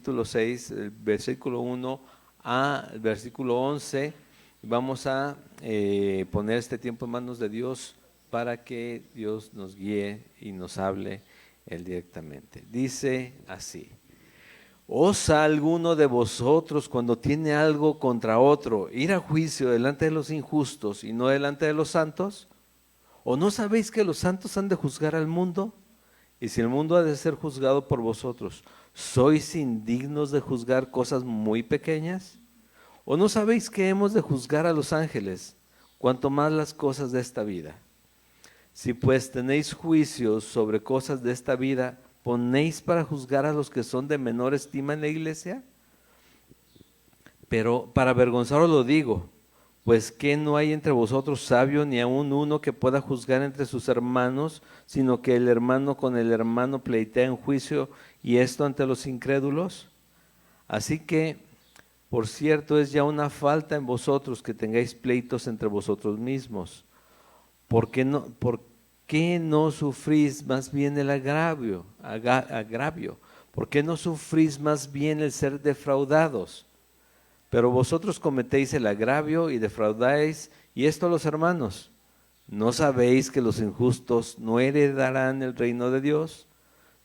capítulo 6, el versículo 1 al versículo 11. Vamos a poner este tiempo en manos de Dios para que Dios nos guíe y nos hable Él directamente. Dice así: ¿Osa alguno de vosotros, cuando tiene algo contra otro, ir a juicio delante de los injustos y no delante de los santos? ¿O no sabéis que los santos han de juzgar al mundo? Y si el mundo ha de ser juzgado por vosotros, ¿sois indignos de juzgar cosas muy pequeñas? ¿O no sabéis que hemos de juzgar a los ángeles, cuanto más las cosas de esta vida? Si pues tenéis juicios sobre cosas de esta vida, ¿ponéis para juzgar a los que son de menor estima en la iglesia? Pero para avergonzaros lo digo, pues que no hay entre vosotros sabio ni aun uno que pueda juzgar entre sus hermanos, sino que el hermano con el hermano pleitea en juicio, y esto ante los incrédulos. Así que, por cierto, es ya una falta en vosotros que tengáis pleitos entre vosotros mismos. ¿Por qué no sufrís más bien el agravio? ¿Por qué no sufrís más bien el ser defraudados? Pero vosotros cometéis el agravio y defraudáis, y esto a los hermanos. ¿No sabéis que los injustos no heredarán el reino de Dios?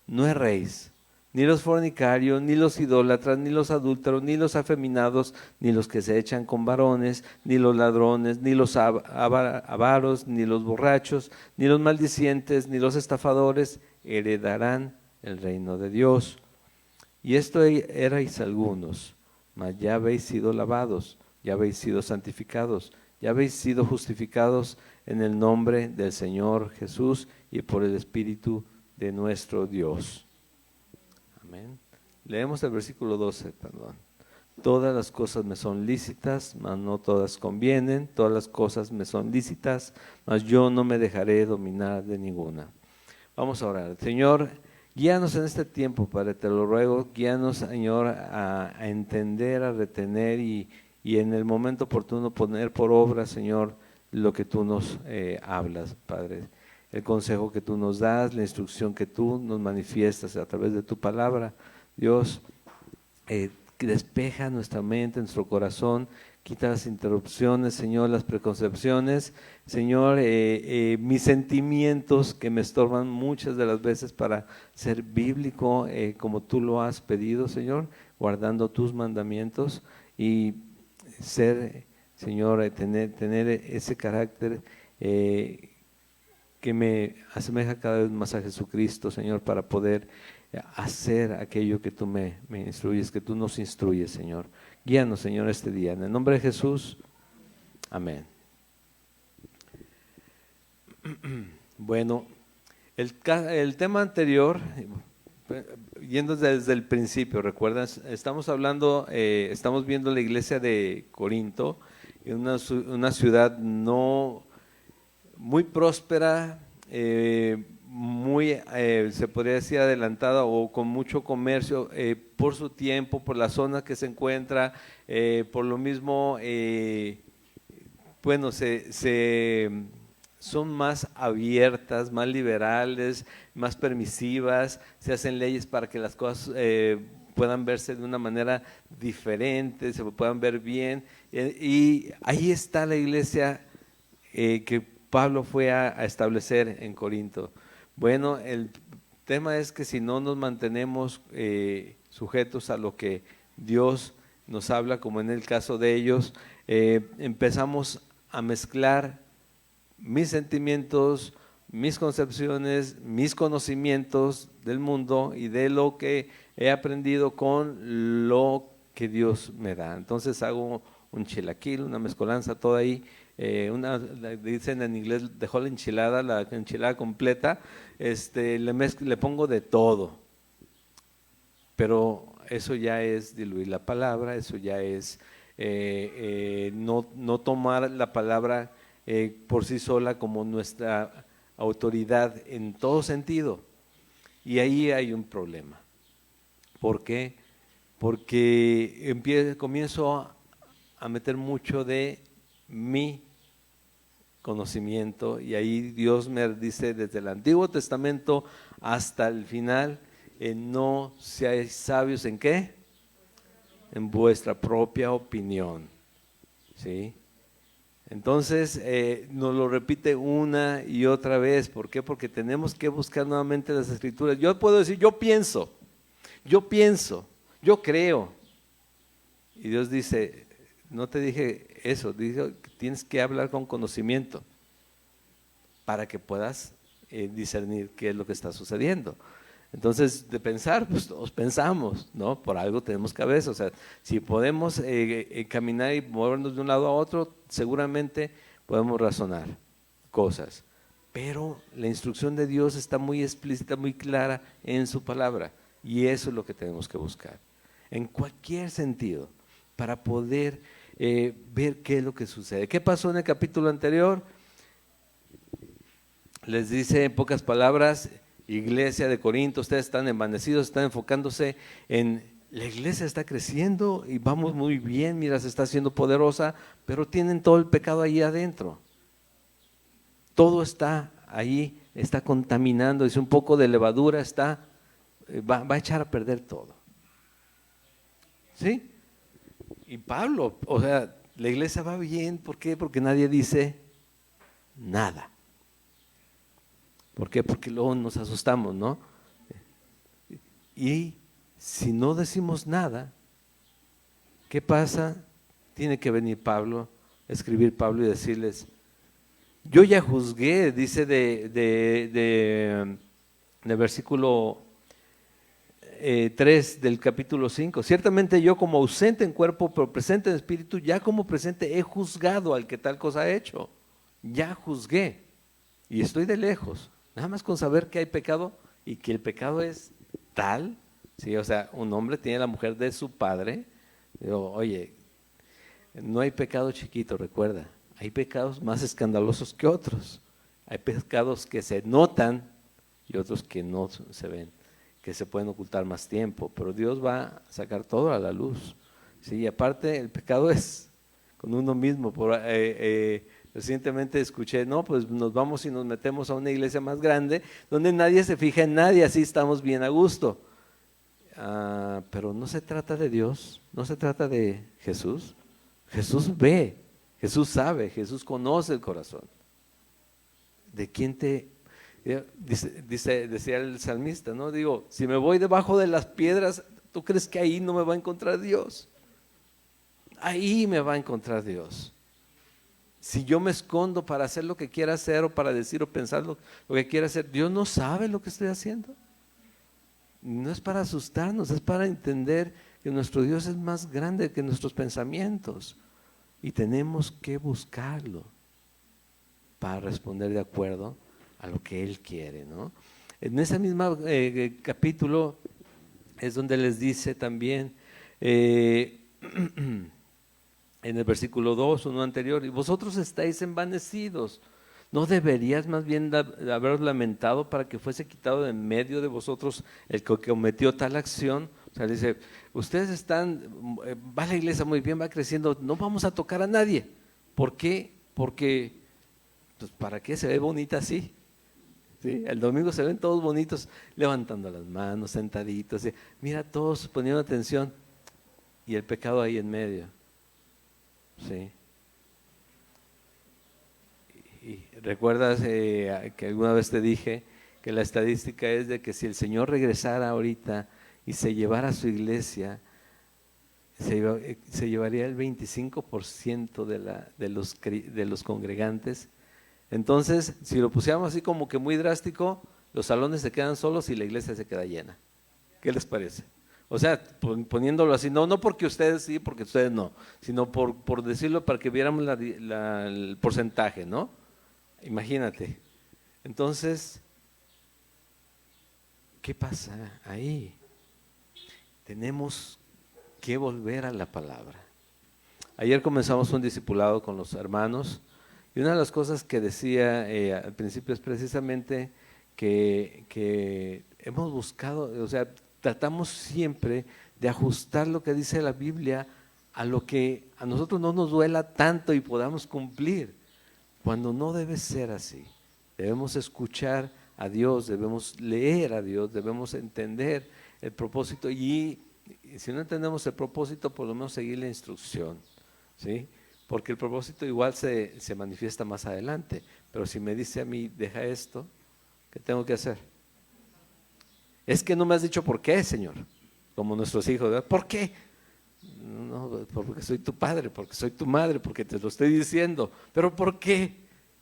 No erréis, ni los fornicarios, ni los idólatras, ni los adúlteros, ni los afeminados, ni los que se echan con varones, ni los ladrones, ni los avaros, ni los borrachos, ni los maldicientes, ni los estafadores heredarán el reino de Dios. Y esto erais algunos, mas ya habéis sido lavados, ya habéis sido santificados, ya habéis sido justificados en el nombre del Señor Jesús y por el Espíritu de nuestro Dios. Amén. Leemos el versículo 12, perdón. Todas las cosas me son lícitas, mas no todas convienen. Todas las cosas me son lícitas, mas yo no me dejaré dominar de ninguna. Vamos a orar. Señor, guíanos en este tiempo, Padre, te lo ruego. Guíanos, Señor, a entender, a retener y en el momento oportuno poner por obra, Señor, lo que tú nos hablas, Padre. El consejo que tú nos das, la instrucción que tú nos manifiestas a través de tu palabra. Dios, despeja nuestra mente, nuestro corazón, quita las interrupciones, Señor, las preconcepciones, Señor, mis sentimientos que me estorban muchas de las veces para ser bíblico como tú lo has pedido, Señor, guardando tus mandamientos y ser, Señor, tener ese carácter que me asemeja cada vez más a Jesucristo, Señor, para poder hacer aquello que tú me instruyes, que tú nos instruyes, Señor. Guíanos, Señor, este día. En el nombre de Jesús, amén. Bueno, el tema anterior, yendo desde el principio, ¿recuerdan? Estamos hablando, estamos viendo la iglesia de Corinto, una ciudad no muy próspera, muy, se podría decir adelantada o con mucho comercio por su tiempo, por la zona que se encuentra, por lo mismo, bueno, son más abiertas, más liberales, más permisivas, se hacen leyes para que las cosas puedan verse de una manera diferente, se puedan ver bien, y ahí está la iglesia que Pablo fue a establecer en Corinto. Bueno, el tema es que si no nos mantenemos sujetos a lo que Dios nos habla, como en el caso de ellos, empezamos a mezclar mis sentimientos, mis concepciones, mis conocimientos del mundo y de lo que he aprendido con lo que Dios me da. Entonces hago un chilaquil, una mezcolanza, todo ahí. Dicen en inglés, dejó la enchilada completa, le pongo de todo, pero eso ya es diluir la palabra, eso ya es no tomar la palabra por sí sola como nuestra autoridad en todo sentido, y ahí hay un problema. ¿Por qué? Porque comienzo a meter mucho de mi conocimiento, y ahí Dios me dice desde el Antiguo Testamento hasta el final, no seáis sabios ¿en qué? en vuestra propia opinión. ¿Sí? Entonces, nos lo repite una y otra vez. ¿Por qué? Porque tenemos que buscar nuevamente las Escrituras. Yo puedo decir, yo pienso, yo creo. Y Dios dice, no te dije eso, dije que tienes que hablar con conocimiento para que puedas discernir qué es lo que está sucediendo. Entonces, de pensar, pues todos pensamos, ¿no? Por algo tenemos cabeza. O sea, si podemos caminar y movernos de un lado a otro, seguramente podemos razonar cosas. Pero la instrucción de Dios está muy explícita, muy clara en su palabra. Y eso es lo que tenemos que buscar, en cualquier sentido, para poder ver qué es lo que sucede. ¿Qué pasó en el capítulo anterior? Les dice en pocas palabras, iglesia de Corinto, ustedes están envanecidos, están enfocándose en la iglesia está creciendo y vamos muy bien, mira, se está haciendo poderosa, pero tienen todo el pecado ahí adentro. Todo está ahí, está contaminando, dice un poco de levadura, va a echar a perder todo. ¿Sí? Y Pablo, o sea, la iglesia va bien, ¿por qué? Porque nadie dice nada. ¿Por qué? Porque luego nos asustamos, ¿no? Y si no decimos nada, ¿qué pasa? Tiene que venir Pablo, escribir Pablo y decirles, yo ya juzgué, dice de versículo 3 del capítulo 5, ciertamente yo como ausente en cuerpo, pero presente en espíritu, ya como presente he juzgado al que tal cosa ha hecho, ya juzgué y estoy de lejos. Nada más con saber que hay pecado y que el pecado es tal, ¿sí? O sea, un hombre tiene la mujer de su padre. Digo, oye, no hay pecado chiquito, recuerda, hay pecados más escandalosos que otros. Hay pecados que se notan y otros que no se ven, que se pueden ocultar más tiempo, pero Dios va a sacar todo a la luz. ¿Sí? Y aparte, el pecado es con uno mismo. Recientemente escuché, no, pues nos vamos y nos metemos a una iglesia más grande donde nadie se fija en nadie, así estamos bien a gusto. Pero no se trata de Dios, no se trata de Jesús. Jesús ve, Jesús sabe, Jesús conoce el corazón. ¿De quién decía el salmista, ¿no? Digo, si me voy debajo de las piedras, ¿tú crees que ahí no me va a encontrar Dios? Ahí me va a encontrar Dios. Si yo me escondo para hacer lo que quiera hacer o para decir o pensar lo que quiera hacer, Dios no sabe lo que estoy haciendo. No es para asustarnos, es para entender que nuestro Dios es más grande que nuestros pensamientos y tenemos que buscarlo para responder de acuerdo a lo que Él quiere, ¿no? En ese mismo capítulo es donde les dice también en el versículo 2, uno anterior, y vosotros estáis envanecidos, ¿no deberías más bien haberos lamentado para que fuese quitado de en medio de vosotros el que cometió tal acción? O sea, dice, ustedes va la iglesia muy bien, va creciendo, no vamos a tocar a nadie. ¿Por qué? Porque, pues, ¿para qué se ve bonita así? ¿Sí? El domingo se ven todos bonitos, levantando las manos, sentaditos, ¿sí? Mira, todos poniendo atención y el pecado ahí en medio. Sí. Y recuerdas que alguna vez te dije que la estadística es de que si el Señor regresara ahorita y se llevara a su iglesia, se llevaría el 25% de los congregantes. Entonces, si lo pusiéramos así como que muy drástico, los salones se quedan solos y la iglesia se queda llena. ¿Qué les parece? O sea, poniéndolo así, no porque ustedes sí, porque ustedes no, sino por decirlo para que viéramos el porcentaje, ¿no? Imagínate. Entonces, ¿qué pasa ahí? Tenemos que volver a la palabra. Ayer comenzamos un discipulado con los hermanos y una de las cosas que decía al principio es precisamente que hemos buscado, o sea, tratamos siempre de ajustar lo que dice la Biblia a lo que a nosotros no nos duela tanto y podamos cumplir, cuando no debe ser así. Debemos escuchar a Dios, debemos leer a Dios, debemos entender el propósito y Y si no entendemos el propósito, por lo menos seguir la instrucción, ¿sí? Porque el propósito igual se manifiesta más adelante. Pero si me dice a mí, deja esto, ¿qué tengo que hacer? Es que no me has dicho por qué, Señor, como nuestros hijos, ¿verdad? ¿Por qué? No, porque soy tu padre, porque soy tu madre, porque te lo estoy diciendo. ¿Pero por qué?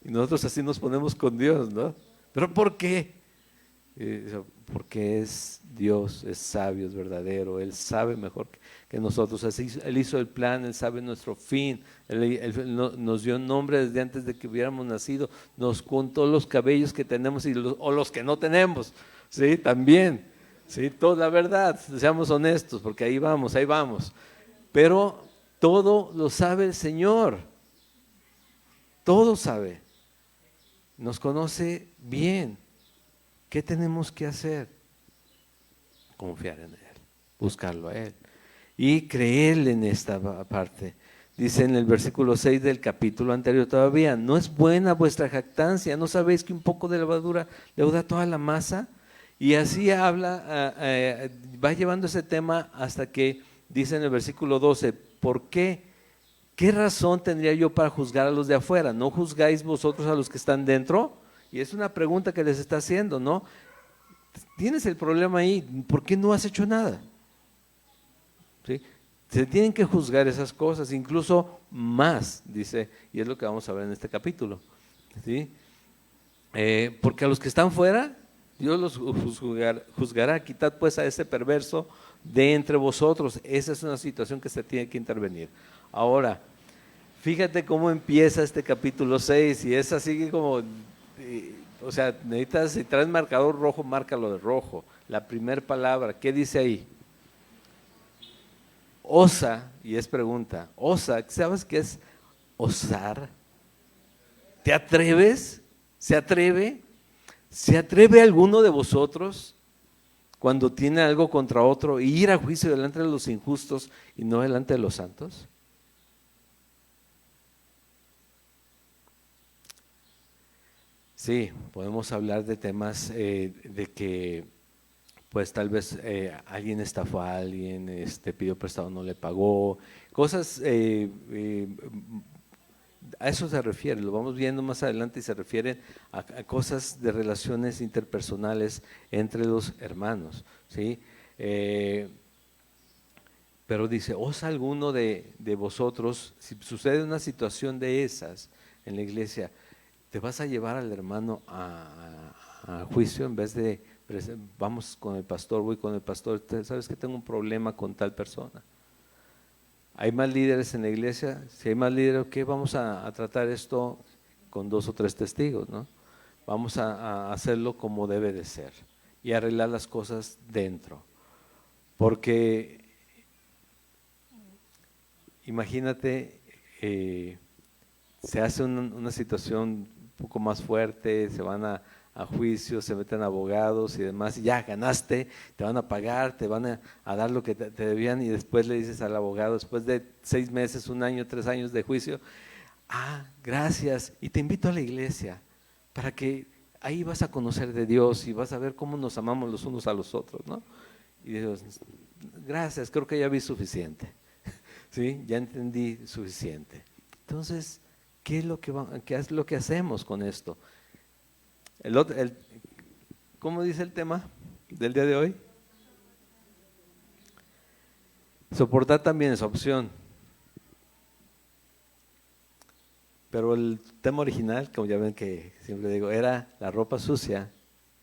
Y nosotros así nos ponemos con Dios, ¿no? ¿Pero por qué? Porque es Dios, es sabio, es verdadero, Él sabe mejor que nosotros. Así, Él hizo el plan, Él sabe nuestro fin, Él nos dio nombre desde antes de que hubiéramos nacido, nos contó los cabellos que tenemos o los que no tenemos, ¿sí? También, ¿sí? Toda la verdad, seamos honestos, porque ahí vamos, ahí vamos. Pero todo lo sabe el Señor, todo sabe, nos conoce bien. ¿Qué tenemos que hacer? Confiar en Él, buscarlo a Él y creerle en esta parte. Dice en el versículo 6 del capítulo anterior todavía, ¿no es buena vuestra jactancia? ¿No sabéis que un poco de levadura leuda toda la masa? Y así habla, va llevando ese tema hasta que dice en el versículo 12, ¿por qué? ¿Qué razón tendría yo para juzgar a los de afuera? ¿No juzgáis vosotros a los que están dentro? Y es una pregunta que les está haciendo, ¿no? Tienes el problema ahí, ¿por qué no has hecho nada? ¿Sí? Se tienen que juzgar esas cosas, incluso más, dice, y es lo que vamos a ver en este capítulo. ¿Sí? Porque a los que están fuera, Dios los juzgará. Quitad pues a ese perverso de entre vosotros. Esa es una situación que se tiene que intervenir. Ahora, fíjate cómo empieza este capítulo 6 y es así como, o sea, necesitas, si traes marcador rojo, márcalo de rojo. La primera palabra, ¿qué dice ahí? Osa, y es pregunta, osa, ¿sabes qué es osar? ¿Te atreves? ¿Se atreve? ¿Se atreve alguno de vosotros cuando tiene algo contra otro y ir a juicio delante de los injustos y no delante de los santos? Sí, podemos hablar de temas de que pues tal vez alguien estafó a alguien, pidió prestado, no le pagó, cosas, a eso se refiere, lo vamos viendo más adelante y se refiere a cosas de relaciones interpersonales entre los hermanos, ¿sí? Pero dice, ¿osa alguno de vosotros, si sucede una situación de esas en la iglesia, te vas a llevar al hermano a juicio en vez de, vamos con el pastor, voy con el pastor, sabes que tengo un problema con tal persona? ¿Hay más líderes en la iglesia? Si hay más líderes, ¿qué? Vamos a tratar esto con 2 o 3 testigos, ¿no? Vamos a hacerlo como debe de ser y arreglar las cosas dentro. Porque imagínate, se hace una situación un poco más fuerte, se van a juicio, se meten abogados y demás, y ya ganaste, te van a pagar, te van a dar lo que te debían, y después le dices al abogado, después de 6 meses, 1 año, 3 años de juicio, gracias, y te invito a la iglesia para que ahí vas a conocer de Dios y vas a ver cómo nos amamos los unos a los otros, ¿no? Y Dios, gracias, creo que ya vi suficiente. ¿Sí? Ya entendí suficiente. Entonces, ¿qué es lo que hacemos con esto? ¿Cómo dice el tema del día de hoy? Soportar también es opción. Pero el tema original, como ya ven que siempre digo, era la ropa sucia.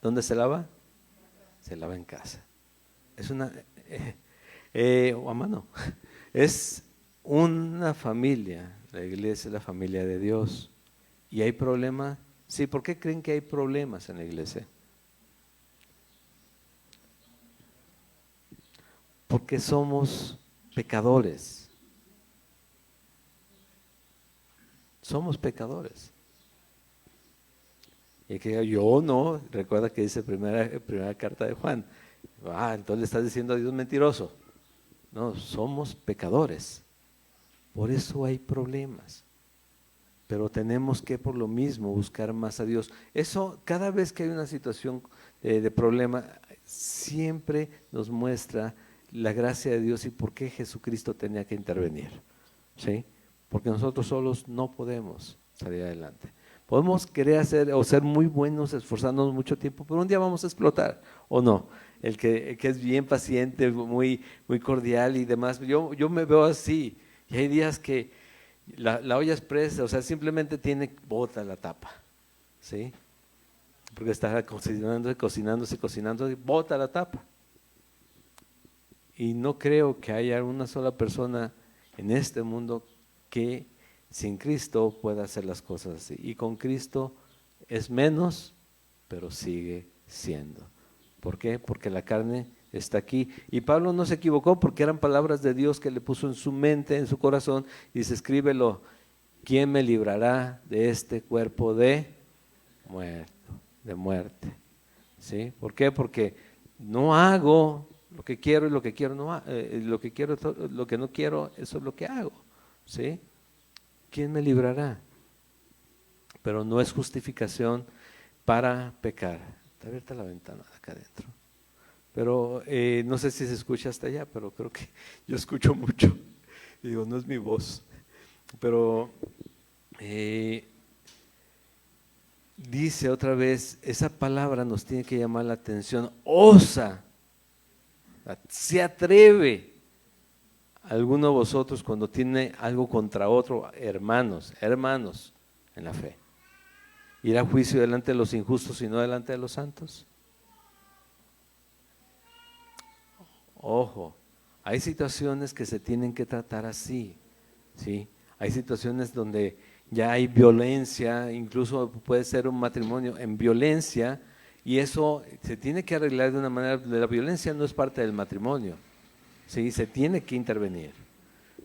¿Dónde se lava? Se lava en casa. Es una, o a mano. Es una familia, la iglesia es la familia de Dios. ¿Y hay problemas? Sí, ¿por qué creen que hay problemas en la iglesia? Porque somos pecadores. Somos pecadores. Y que diga, yo no, recuerda que dice primera carta de Juan. Entonces le estás diciendo a Dios mentiroso. No, somos pecadores. Por eso hay problemas. Pero tenemos que por lo mismo buscar más a Dios. Eso, cada vez que hay una situación de problema, siempre nos muestra la gracia de Dios y por qué Jesucristo tenía que intervenir, ¿sí? Porque nosotros solos no podemos salir adelante. Podemos querer hacer o ser muy buenos, esforzándonos mucho tiempo, pero un día vamos a explotar, ¿o no? El que es bien paciente, muy cordial y demás, yo me veo así, y hay días que la olla es presa, o sea, simplemente bota la tapa, ¿sí? Porque está cocinándose, y bota la tapa. Y no creo que haya una sola persona en este mundo que sin Cristo pueda hacer las cosas así. Y con Cristo es menos, pero sigue siendo. ¿Por qué? Porque la carne está aquí. Y Pablo no se equivocó porque eran palabras de Dios que le puso en su mente, en su corazón. Y dice, escríbelo, ¿quién me librará de este cuerpo de muerte? ¿Sí? ¿Por qué? Porque no hago lo que quiero y lo que quiero no lo que quiero, lo que no quiero, eso es lo que hago, ¿sí? ¿Quién me librará? Pero no es justificación para pecar. Está abierta la ventana de acá adentro. Pero no sé si se escucha hasta allá, pero creo que yo escucho mucho. Y digo, no es mi voz. Pero dice otra vez, esa palabra nos tiene que llamar la atención. Osa, se atreve alguno de vosotros cuando tiene algo contra otro, hermanos en la fe, ir a juicio delante de los injustos y no delante de los santos. Ojo, hay situaciones que se tienen que tratar así, ¿sí? Hay situaciones donde ya hay violencia, incluso puede ser un matrimonio en violencia, y eso se tiene que arreglar de una manera. La violencia no es parte del matrimonio, ¿sí? Se tiene que intervenir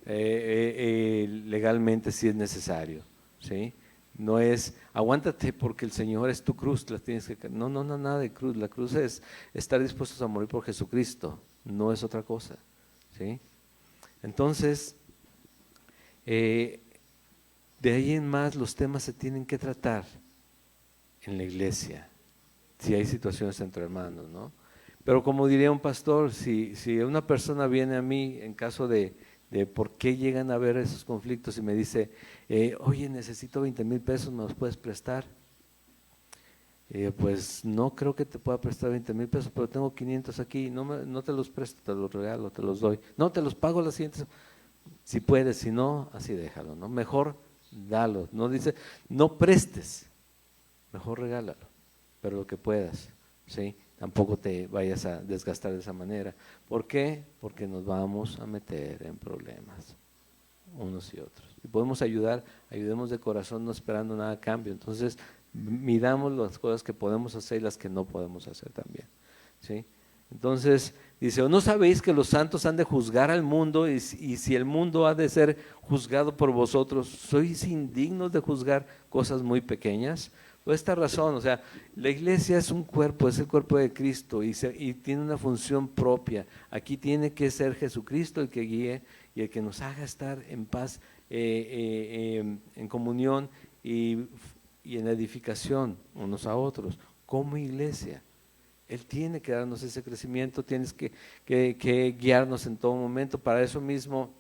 legalmente si es necesario, ¿sí? No es aguántate porque el Señor es tu cruz, la tienes que. No, nada de cruz. La cruz es estar dispuestos a morir por Jesucristo, no es otra cosa, ¿sí? Entonces, de ahí en más los temas se tienen que tratar en la iglesia, si hay situaciones entre hermanos, ¿no? Pero como diría un pastor, si una persona viene a mí en caso de por qué llegan a haber esos conflictos y me dice, oye, necesito 20,000 pesos, ¿me los puedes prestar? Pues no creo que te pueda prestar 20,000 pesos, pero tengo 500 aquí, no te los presto, te los regalo, te los doy. No, te los pago las siguientes. Si puedes, si no, así déjalo, ¿no? Mejor dalo, no dice, no prestes, mejor regálalo, pero lo que puedas, ¿sí? Tampoco te vayas a desgastar de esa manera. ¿Por qué? Porque nos vamos a meter en problemas, unos y otros. Y podemos ayudemos de corazón, no esperando nada a cambio. Entonces, midamos las cosas que podemos hacer y las que no podemos hacer también, ¿sí? Entonces, dice, ¿o no sabéis que los santos han de juzgar al mundo y si el mundo ha de ser juzgado por vosotros, sois indignos de juzgar cosas muy pequeñas? Por esta razón, o sea, la iglesia es un cuerpo, es el cuerpo de Cristo y tiene una función propia. Aquí tiene que ser Jesucristo el que guíe y el que nos haga estar en paz, en comunión y en edificación unos a otros, como iglesia. Él tiene que darnos ese crecimiento, tienes que guiarnos en todo momento. Para eso mismo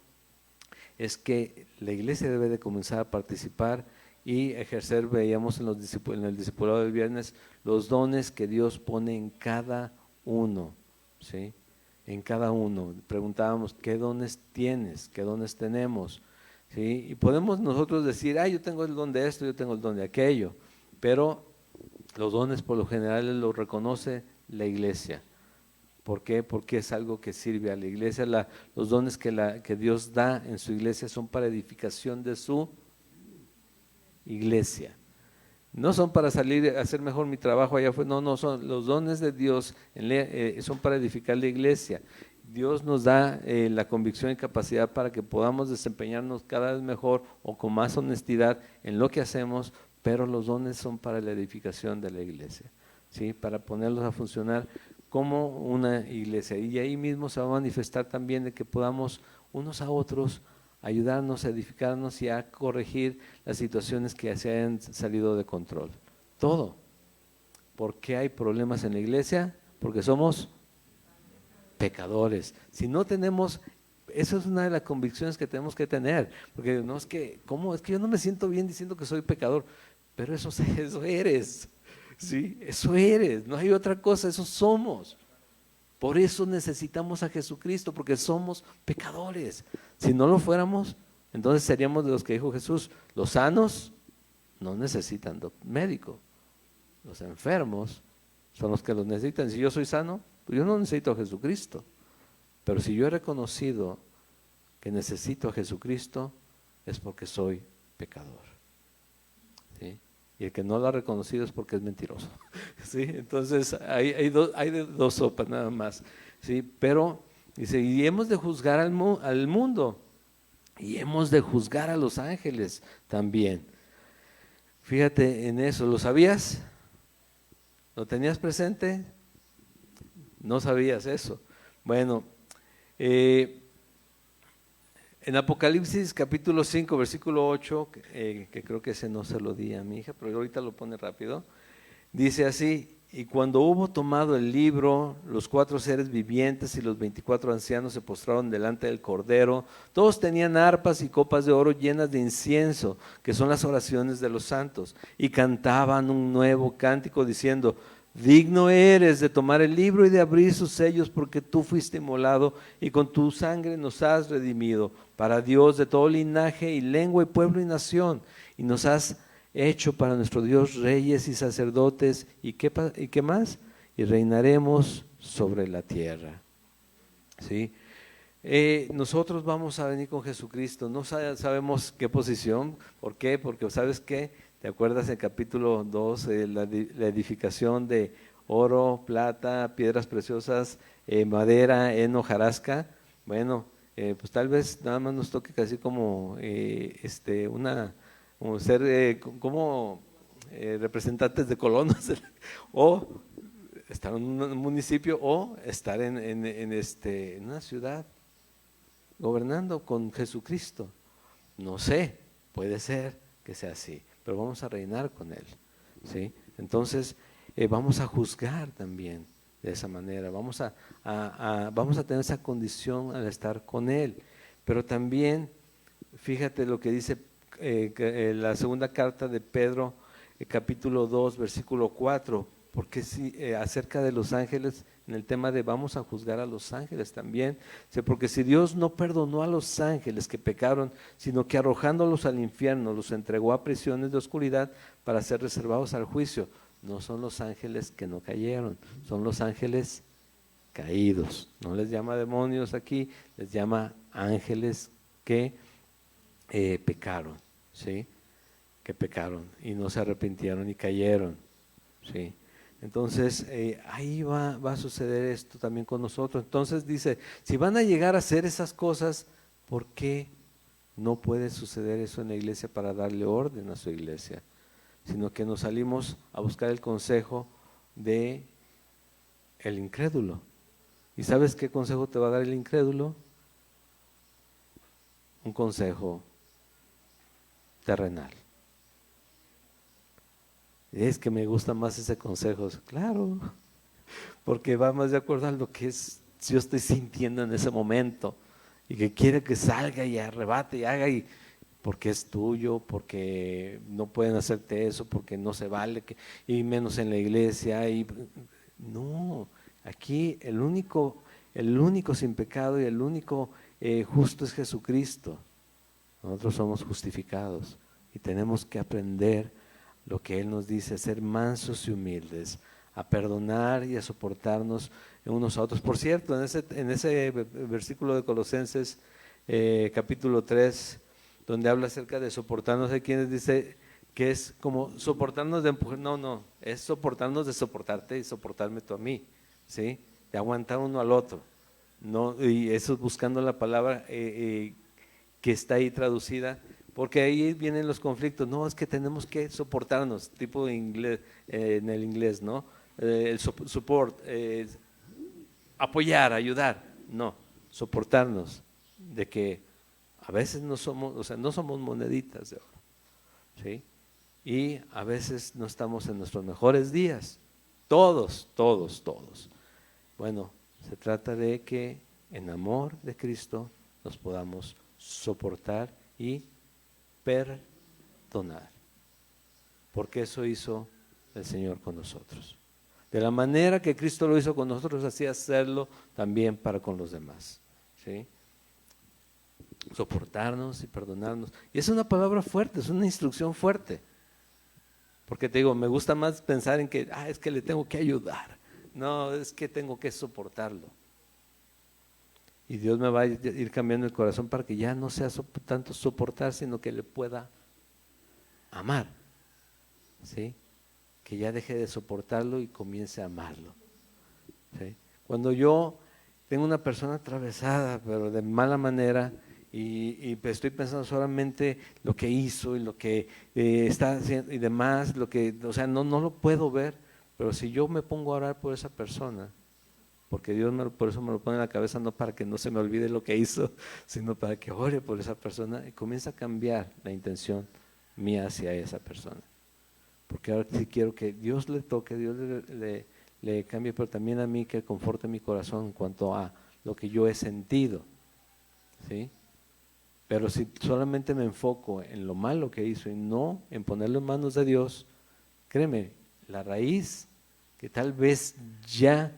es que la iglesia debe de comenzar a participar y ejercer, veíamos en el discipulado del viernes, los dones que Dios pone en cada uno, ¿sí? En cada uno. Preguntábamos, ¿qué dones tienes? ¿Qué dones tenemos? ¿Sí? Y podemos nosotros decir, yo tengo el don de esto, yo tengo el don de aquello, pero los dones por lo general los reconoce la iglesia. ¿Por qué? Porque es algo que sirve a la iglesia. Los dones que Dios da en su iglesia son para edificación de su iglesia. No son para salir a hacer mejor mi trabajo allá afuera, no, son los dones de Dios, son para edificar la iglesia. Dios nos da la convicción y capacidad para que podamos desempeñarnos cada vez mejor o con más honestidad en lo que hacemos, pero los dones son para la edificación de la iglesia, ¿sí? Para ponerlos a funcionar como una iglesia. Y ahí mismo se va a manifestar también de que podamos unos a otros ayudarnos a edificarnos y a corregir las situaciones que se hayan salido de control. Todo. ¿Por qué hay problemas en la iglesia? Porque somos pecadores. Si no tenemos, eso es una de las convicciones que tenemos que tener, porque no es que, ¿cómo? Es que yo no me siento bien diciendo que soy pecador, pero eso eres, ¿sí? Eso eres, no hay otra cosa, eso somos. Por eso necesitamos a Jesucristo, porque somos pecadores. Si no lo fuéramos, entonces seríamos de los que dijo Jesús, los sanos no necesitan médico, los enfermos son los que los necesitan. Si yo soy sano, pues yo no necesito a Jesucristo. Pero si yo he reconocido que necesito a Jesucristo, es porque soy pecador, ¿sí? Y el que no lo ha reconocido es porque es mentiroso, ¿sí? Entonces hay de dos sopas nada más, ¿sí? Pero dice, y hemos de juzgar al mundo, y hemos de juzgar a los ángeles también. Fíjate en eso, ¿lo sabías? ¿Lo tenías presente? No sabías eso. Bueno, en Apocalipsis capítulo 5, versículo 8, que creo que ese no se lo di a mi hija, pero ahorita lo pone rápido, dice así, y cuando hubo tomado el libro, los 4 seres vivientes y los 24 ancianos se postraron delante del Cordero. Todos tenían arpas y copas de oro llenas de incienso, que son las oraciones de los santos, y cantaban un nuevo cántico diciendo, digno eres de tomar el libro y de abrir sus sellos, porque tú fuiste inmolado y con tu sangre nos has redimido para Dios de todo linaje y lengua y pueblo y nación, y nos has hecho para nuestro Dios reyes y sacerdotes, ¿y qué más? Y reinaremos sobre la tierra, ¿sí? Nosotros vamos a venir con Jesucristo, no sabemos qué posición. ¿Por qué? Porque ¿sabes qué? ¿Te acuerdas en capítulo 2, la edificación de oro, plata, piedras preciosas, madera, heno, hojarasca? Bueno, pues tal vez nada más nos toque casi como como ser representantes de colonos o estar en un municipio o estar en una ciudad gobernando con Jesucristo. No sé, puede ser que sea así, pero vamos a reinar con Él, ¿sí? Entonces vamos a juzgar también de esa manera, vamos a tener esa condición al estar con Él, pero también fíjate lo que dice la segunda carta de Pedro, capítulo 2, versículo 4, porque acerca de los ángeles, en el tema de vamos a juzgar a los ángeles también, porque si Dios no perdonó a los ángeles que pecaron, sino que arrojándolos al infierno los entregó a prisiones de oscuridad para ser reservados al juicio, no son los ángeles que no cayeron, son los ángeles caídos. No les llama demonios aquí, les llama ángeles que pecaron, ¿sí? Que pecaron y no se arrepintieron y cayeron, ¿sí? Entonces ahí va a suceder esto también con nosotros. Entonces dice, si van a llegar a hacer esas cosas, ¿por qué no puede suceder eso en la iglesia para darle orden a su iglesia? Sino que nos salimos a buscar el consejo de el incrédulo. ¿Y sabes qué consejo te va a dar el incrédulo? Un consejo terrenal. Es que me gusta más ese consejo, claro, porque va más de acuerdo a lo que yo estoy sintiendo en ese momento y que quiere que salga y arrebate y haga, y porque es tuyo, porque no pueden hacerte eso, porque no se vale, y menos en la iglesia. No, aquí el único sin pecado y el único justo es Jesucristo. Nosotros somos justificados y tenemos que aprender lo que Él nos dice, a ser mansos y humildes, a perdonar y a soportarnos unos a otros. Por cierto, en ese versículo de Colosenses capítulo 3, donde habla acerca de soportarnos, hay quienes dice que es como soportarnos de empujar. No, es soportarnos de soportarte y soportarme tú a mí, ¿sí? De aguantar uno al otro, ¿no? Y eso buscando la palabra que está ahí traducida, porque ahí vienen los conflictos. No, es que tenemos que soportarnos, tipo inglés, en el inglés, ¿no? El support, apoyar, ayudar. No, soportarnos, de que a veces no somos, o sea, no somos moneditas de oro, ¿sí? Y a veces no estamos en nuestros mejores días, todos. Bueno, Se trata de que en amor de Cristo nos podamos soportar y perdonar. Porque eso hizo el Señor con nosotros. De la manera que Cristo lo hizo con nosotros, así hacerlo también para con los demás. ¿Sí? Soportarnos y perdonarnos. Y es una palabra fuerte, es una instrucción fuerte. Porque te digo, me gusta más pensar en que, es que le tengo que ayudar. No, es que tengo que soportarlo. Y Dios me va a ir cambiando el corazón para que ya no sea tanto soportar, sino que le pueda amar. ¿Sí? Que ya deje de soportarlo y comience a amarlo. ¿Sí? Cuando yo tengo una persona atravesada, pero de mala manera, y pues estoy pensando solamente lo que hizo y lo que está haciendo y demás, o sea, no lo puedo ver, pero si yo me pongo a orar por esa persona, porque Dios por eso me lo pone en la cabeza, no para que no se me olvide lo que hizo, sino para que ore por esa persona y comience a cambiar la intención mía hacia esa persona. Porque ahora sí quiero que Dios le toque, Dios le cambie, pero también a mí que conforte mi corazón en cuanto a lo que yo he sentido. ¿Sí? Pero si solamente me enfoco en lo malo que hizo y no en ponerlo en manos de Dios, créeme, la raíz que tal vez ya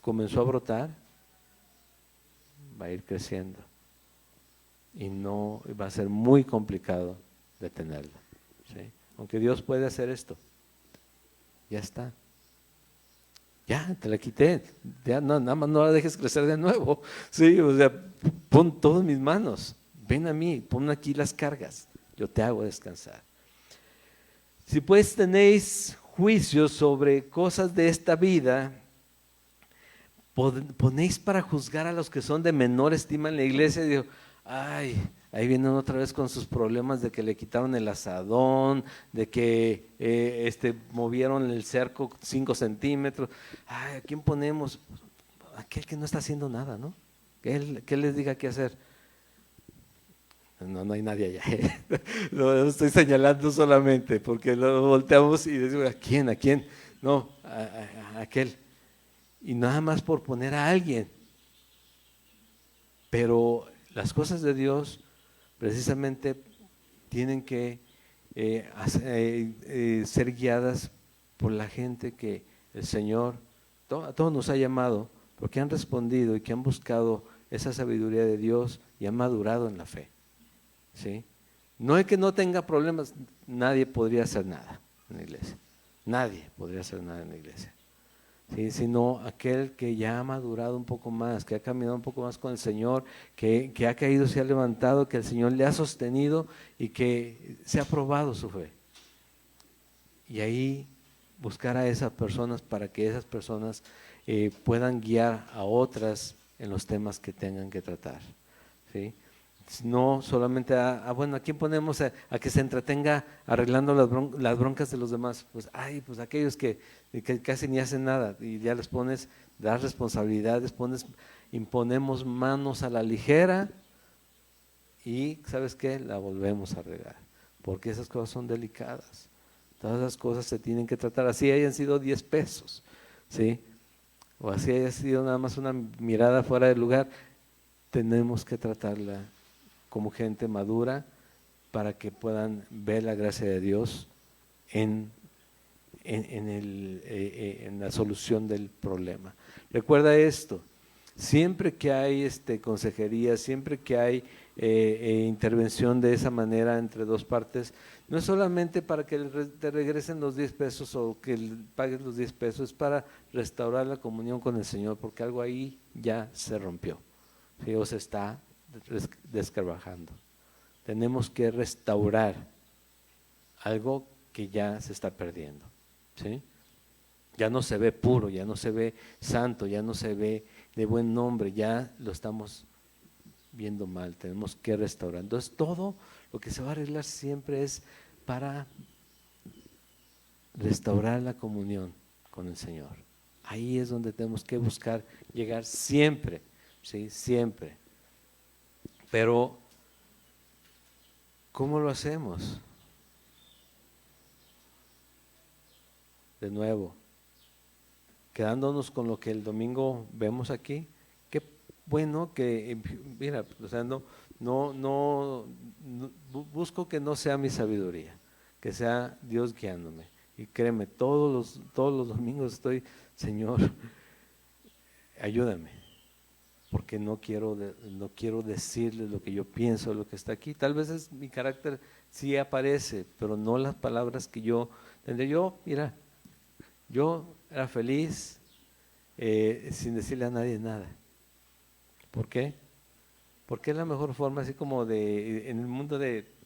comenzó a brotar, va a ir creciendo y no va a ser muy complicado detenerla. ¿Sí? Aunque Dios puede hacer esto, ya está. Ya, te la quité, ya no, nada más no la dejes crecer de nuevo. Sí, o sea, pon todo en mis manos, ven a mí, pon aquí las cargas, yo te hago descansar. Si pues tenéis juicios sobre cosas de esta vida, ponéis para juzgar a los que son de menor estima en la iglesia. Digo, ahí vienen otra vez con sus problemas de que le quitaron el asadón, de que movieron el cerco 5 centímetros. ¿A quién ponemos? Aquel que no está haciendo nada, ¿no? Que él les diga qué hacer. No hay nadie allá. Lo estoy señalando solamente porque lo volteamos y decimos, ¿a quién? ¿A quién? No, a aquel. Y nada más por poner a alguien. Pero las cosas de Dios precisamente tienen que ser guiadas por la gente que el Señor a todos nos ha llamado, porque han respondido y que han buscado esa sabiduría de Dios y han madurado en la fe. ¿Sí? No es que no tenga problemas, nadie podría hacer nada en la iglesia. Nadie podría hacer nada en la iglesia. ¿Sí? Sino aquel que ya ha madurado un poco más, que ha caminado un poco más con el Señor, que ha caído, se ha levantado, que el Señor le ha sostenido y que se ha probado su fe. Y ahí buscar a esas personas para que esas personas puedan guiar a otras en los temas que tengan que tratar. ¿Sí? No solamente bueno, ¿a quién ponemos a que se entretenga arreglando las broncas de los demás? Pues aquellos que casi ni hacen nada y ya les pones, das responsabilidades, imponemos manos a la ligera y ¿sabes qué? La volvemos a regar, porque esas cosas son delicadas. Todas esas cosas se tienen que tratar, así hayan sido 10 pesos, ¿sí? O así haya sido nada más una mirada fuera del lugar, tenemos que tratarla como gente madura para que puedan ver la gracia de Dios en la solución del problema. Recuerda esto, siempre que hay consejería, siempre que hay intervención de esa manera entre dos partes, no es solamente para que te regresen los 10 pesos o que pagues los 10 pesos, es para restaurar la comunión con el Señor, porque algo ahí ya se rompió, ¿sí? O se está descarvajando. Tenemos que restaurar algo que ya se está perdiendo, ¿sí? Ya no se ve puro, ya no se ve santo, ya no se ve de buen nombre, ya lo estamos viendo mal, tenemos que restaurar. Entonces todo lo que se va a arreglar siempre es para restaurar la comunión con el Señor. Ahí es donde tenemos que buscar llegar siempre, ¿sí? Siempre. Pero, ¿cómo lo hacemos? De nuevo, quedándonos con lo que el domingo vemos aquí, qué bueno que, mira, o sea, busco que no sea mi sabiduría, que sea Dios guiándome. Y créeme, todos los domingos estoy, Señor, ayúdame, porque no quiero decirles lo que yo pienso, lo que está aquí. Tal vez es mi carácter, sí aparece, pero no las palabras que yo tendré. Mira, yo era feliz sin decirle a nadie nada. ¿Por qué? Porque es la mejor forma, así como en el mundo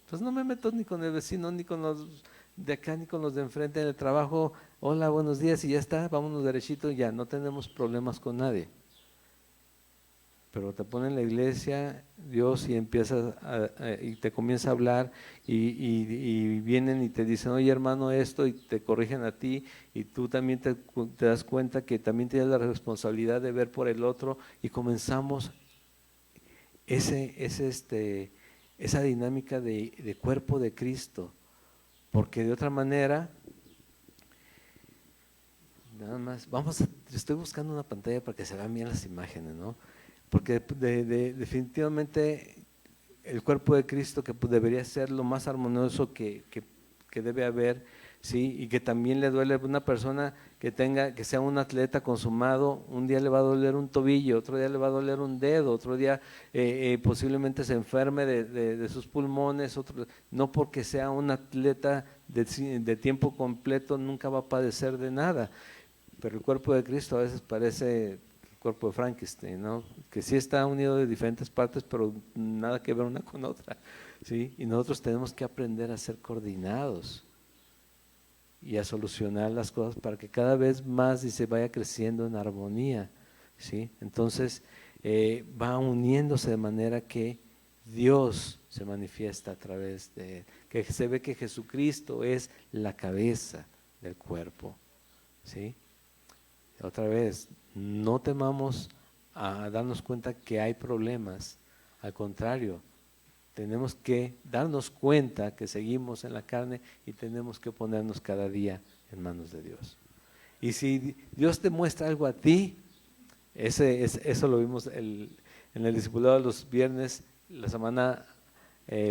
pues no me meto ni con el vecino, ni con los de acá, ni con los de enfrente en el trabajo. Hola, buenos días, y ya está, vámonos derechito, ya, no tenemos problemas con nadie. Pero te pone en la iglesia Dios y empiezas y te comienza a hablar y vienen y te dicen, oye hermano, esto, y te corrigen a ti, y tú también te das cuenta que también tienes la responsabilidad de ver por el otro, y comenzamos esa dinámica de cuerpo de Cristo, porque de otra manera, nada más, estoy buscando una pantalla para que se vean bien las imágenes, ¿no? Porque definitivamente el cuerpo de Cristo, que debería ser lo más armonioso que debe haber, ¿sí? Y que también le duele a una persona que sea un atleta consumado. Un día le va a doler un tobillo, otro día le va a doler un dedo, otro día posiblemente se enferme de sus pulmones, no porque sea un atleta de tiempo completo nunca va a padecer de nada. Pero el cuerpo de Cristo a veces parece el cuerpo de Frankenstein, ¿no? Que sí está unido de diferentes partes, pero nada que ver una con otra, ¿sí? Y nosotros tenemos que aprender a ser coordinados y a solucionar las cosas para que cada vez más y se vaya creciendo en armonía, ¿sí? Entonces va uniéndose de manera que Dios se manifiesta a través que se ve que Jesucristo es la cabeza del cuerpo, ¿sí? Otra vez, no temamos a darnos cuenta que hay problemas, al contrario, tenemos que darnos cuenta que seguimos en la carne y tenemos que ponernos cada día en manos de Dios. Y si Dios te muestra algo a ti, eso lo vimos en el discipulado de los viernes, la semana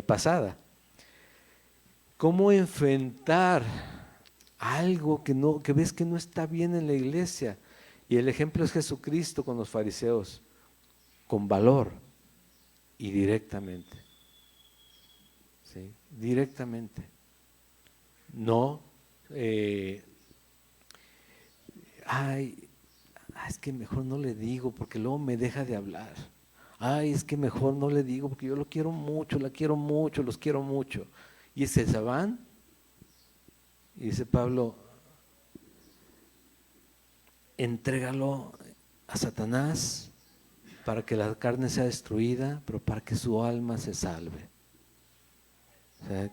pasada. ¿Cómo enfrentar algo que ves que no está bien en la iglesia? Y el ejemplo es Jesucristo con los fariseos, con valor y directamente. ¿Sí? Directamente. No, es que mejor no le digo porque luego me deja de hablar. Es que mejor no le digo porque yo lo quiero mucho, la quiero mucho, los quiero mucho. Y se van. Y dice Pablo, entrégalo a Satanás para que la carne sea destruida, pero para que su alma se salve. O sea,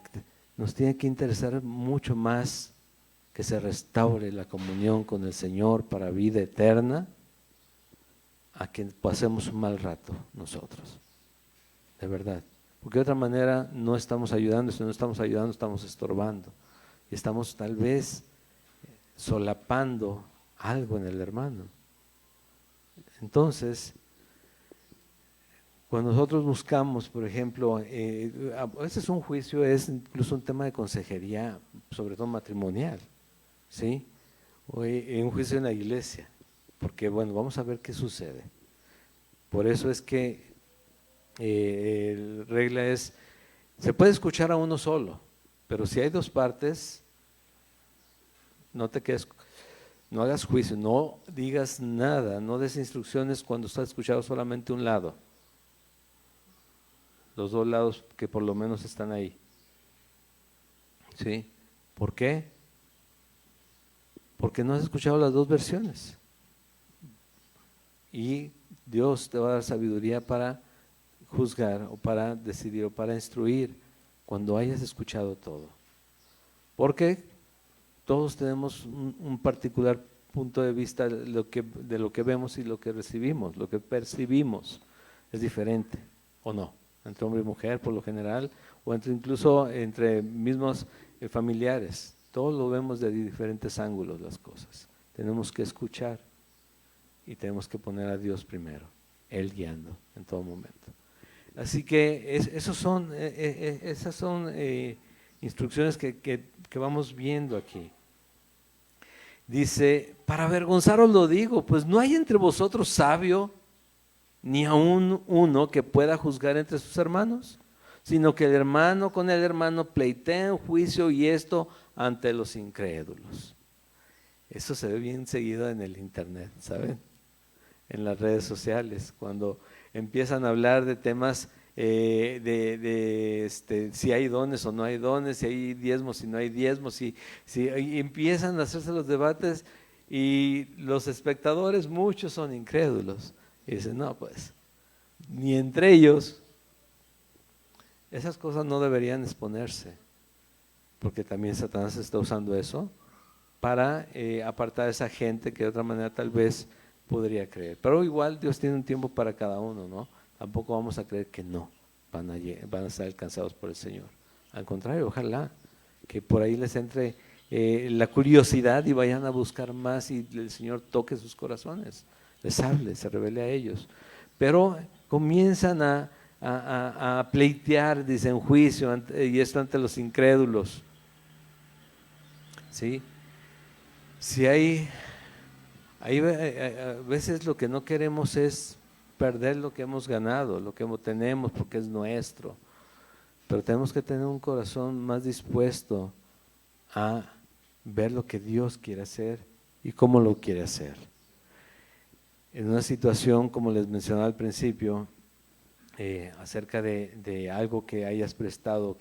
nos tiene que interesar mucho más que se restaure la comunión con el Señor para vida eterna, a que pasemos un mal rato nosotros, de verdad. Porque de otra manera no estamos ayudando, si no estamos ayudando estamos estorbando. Y estamos tal vez solapando algo en el hermano. Entonces, cuando nosotros buscamos, por ejemplo, a veces un juicio es incluso un tema de consejería, sobre todo matrimonial, ¿sí? O un juicio en la iglesia, porque bueno, vamos a ver qué sucede. Por eso es que la regla es, se puede escuchar a uno solo, pero si hay dos partes, no hagas juicio, no digas nada, no des instrucciones cuando estás escuchando solamente un lado. Los dos lados que por lo menos están ahí. ¿Sí? ¿Por qué? Porque no has escuchado las dos versiones. Y Dios te va a dar sabiduría para juzgar o para decidir o para instruir cuando hayas escuchado todo. Porque todos tenemos un particular punto de vista de lo que vemos y lo que recibimos, lo que percibimos es diferente, ¿o no? Entre hombre y mujer por lo general, o incluso entre mismos familiares. Todos lo vemos de diferentes ángulos las cosas. Tenemos que escuchar. y tenemos que poner a Dios primero, Él guiando en todo momento. Así que esas son instrucciones que vamos viendo aquí. Dice, para avergonzaros lo digo, pues no hay entre vosotros sabio, ni aun uno que pueda juzgar entre sus hermanos, sino que el hermano con el hermano pleitea en juicio, y esto ante los incrédulos. Eso se ve bien seguido en el internet, ¿saben? En las redes sociales, cuando empiezan a hablar de temas si hay dones o no hay dones, si hay diezmos, si no hay diezmos, y empiezan a hacerse los debates, y los espectadores, muchos son incrédulos, y dicen, no, pues, ni entre ellos. Esas cosas no deberían exponerse, porque también Satanás está usando eso para apartar a esa gente que de otra manera tal vez podría creer. Pero igual Dios tiene un tiempo para cada uno, ¿no? Tampoco vamos a creer que no van a ser alcanzados por el Señor. Al contrario, ojalá que por ahí les entre la curiosidad y vayan a buscar más, y el Señor toque sus corazones, les hable, se revele a ellos. Pero comienzan a pleitear, dice, en juicio, y esto ante los incrédulos. ¿Sí? Si hay a veces lo que no queremos es perder lo que hemos ganado, lo que tenemos, porque es nuestro. Pero tenemos que tener un corazón más dispuesto a ver lo que Dios quiere hacer y cómo lo quiere hacer. En una situación, como les mencionaba al principio, acerca de algo que hayas prestado o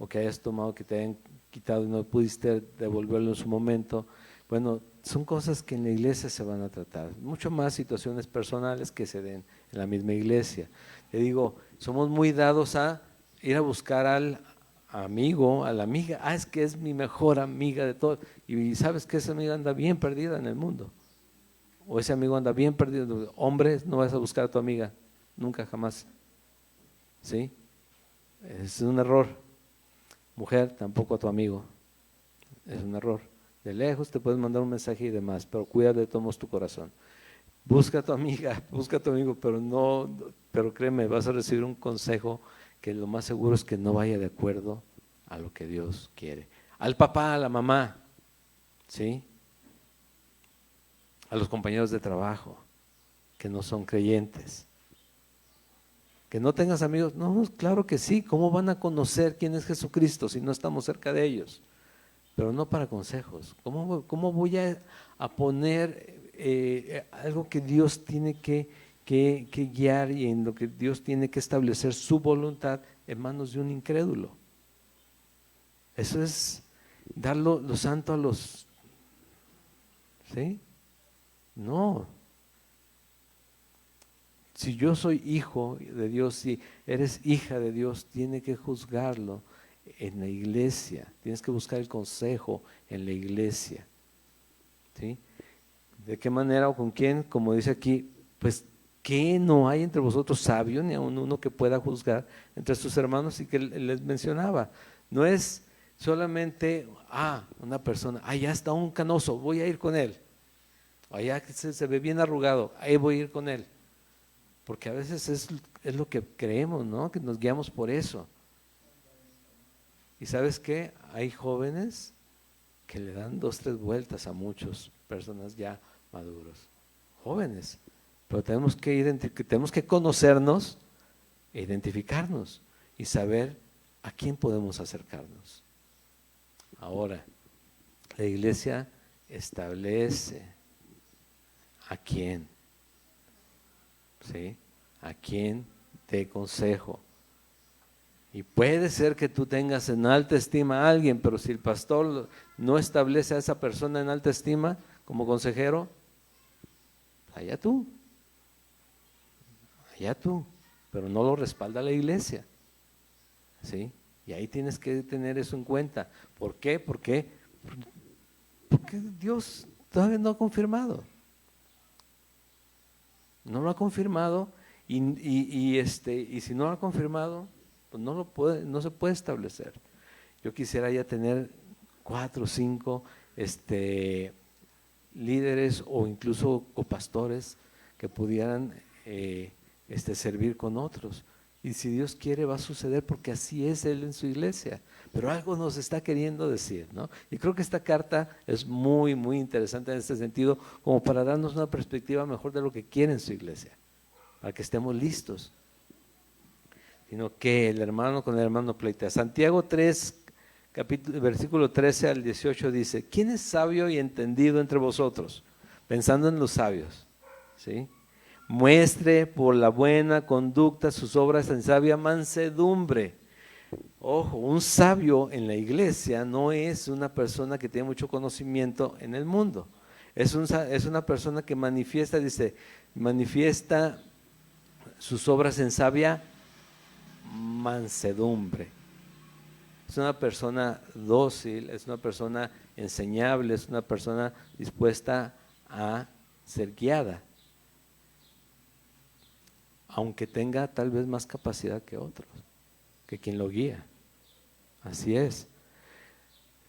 que hayas tomado, que te hayan quitado y no pudiste devolverlo en su momento, bueno, son cosas que en la iglesia se van a tratar, mucho más situaciones personales que se den en la misma iglesia. Te digo, somos muy dados a ir a buscar al amigo, a la amiga, es que es mi mejor amiga de todo, y sabes que esa amiga anda bien perdida en el mundo, o ese amigo anda bien perdido. Hombre, no vas a buscar a tu amiga, nunca, jamás. ¿Sí? Es un error. Mujer, tampoco a tu amigo, es un error. De lejos te puedes mandar un mensaje y demás, pero cuida de todos tu corazón. Busca a tu amiga, busca a tu amigo, pero créeme, vas a recibir un consejo que lo más seguro es que no vaya de acuerdo a lo que Dios quiere. Al papá, a la mamá, ¿sí? A los compañeros de trabajo que no son creyentes. Que no tengas amigos, no, claro que sí. ¿Cómo van a conocer quién es Jesucristo si no estamos cerca de ellos? Pero no para consejos. ¿Cómo voy a poner algo que Dios tiene que guiar, y en lo que Dios tiene que establecer su voluntad, en manos de un incrédulo? Eso es dar lo santo a los… ¿Sí? No. Si yo soy hijo de Dios, si eres hija de Dios, tiene que juzgarlo en la iglesia. Tienes que buscar el consejo en la iglesia. ¿Sí? ¿De qué manera o con quién? Como dice aquí, pues que no hay entre vosotros sabio, ni aun uno que pueda juzgar entre sus hermanos. Y que les mencionaba, no es solamente una persona, ya está un canoso, voy a ir con él. Allá que se ve bien arrugado, ahí voy a ir con él. Porque a veces es lo que creemos, ¿no? Que nos guiamos por eso. Y ¿sabes qué? Hay jóvenes que le dan 2, 3 vueltas a muchas personas ya maduros. Jóvenes. Pero tenemos que conocernos e identificarnos y saber a quién podemos acercarnos. Ahora, la iglesia establece a quién. ¿Sí? A quién te consejo. Y puede ser que tú tengas en alta estima a alguien, pero si el pastor no establece a esa persona en alta estima como consejero, allá tú, pero no lo respalda la iglesia. ¿Sí? Y ahí tienes que tener eso en cuenta. ¿Por qué? Porque Dios todavía no ha confirmado. No lo ha confirmado, y si no lo ha confirmado, pues no se puede establecer. Yo quisiera ya tener 4 o 5 líderes o incluso copastores que pudieran servir con otros. Y si Dios quiere va a suceder porque así es Él en su iglesia. Pero algo nos está queriendo decir, ¿no? Y creo que esta carta es muy, muy interesante en este sentido, como para darnos una perspectiva mejor de lo que quiere en su iglesia, para que estemos listos. Sino que el hermano con el hermano pleitea. Santiago 3, versículo 13 al 18 dice: ¿quién es sabio y entendido entre vosotros? Pensando en los sabios, ¿sí? Muestre por la buena conducta sus obras en sabia mansedumbre. Ojo, un sabio en la iglesia no es una persona que tiene mucho conocimiento en el mundo. Es una persona que manifiesta, manifiesta sus obras en sabia mansedumbre. Es una persona dócil, es una persona enseñable, es una persona dispuesta a ser guiada, aunque tenga tal vez más capacidad que otros, que quien lo guía. Así es.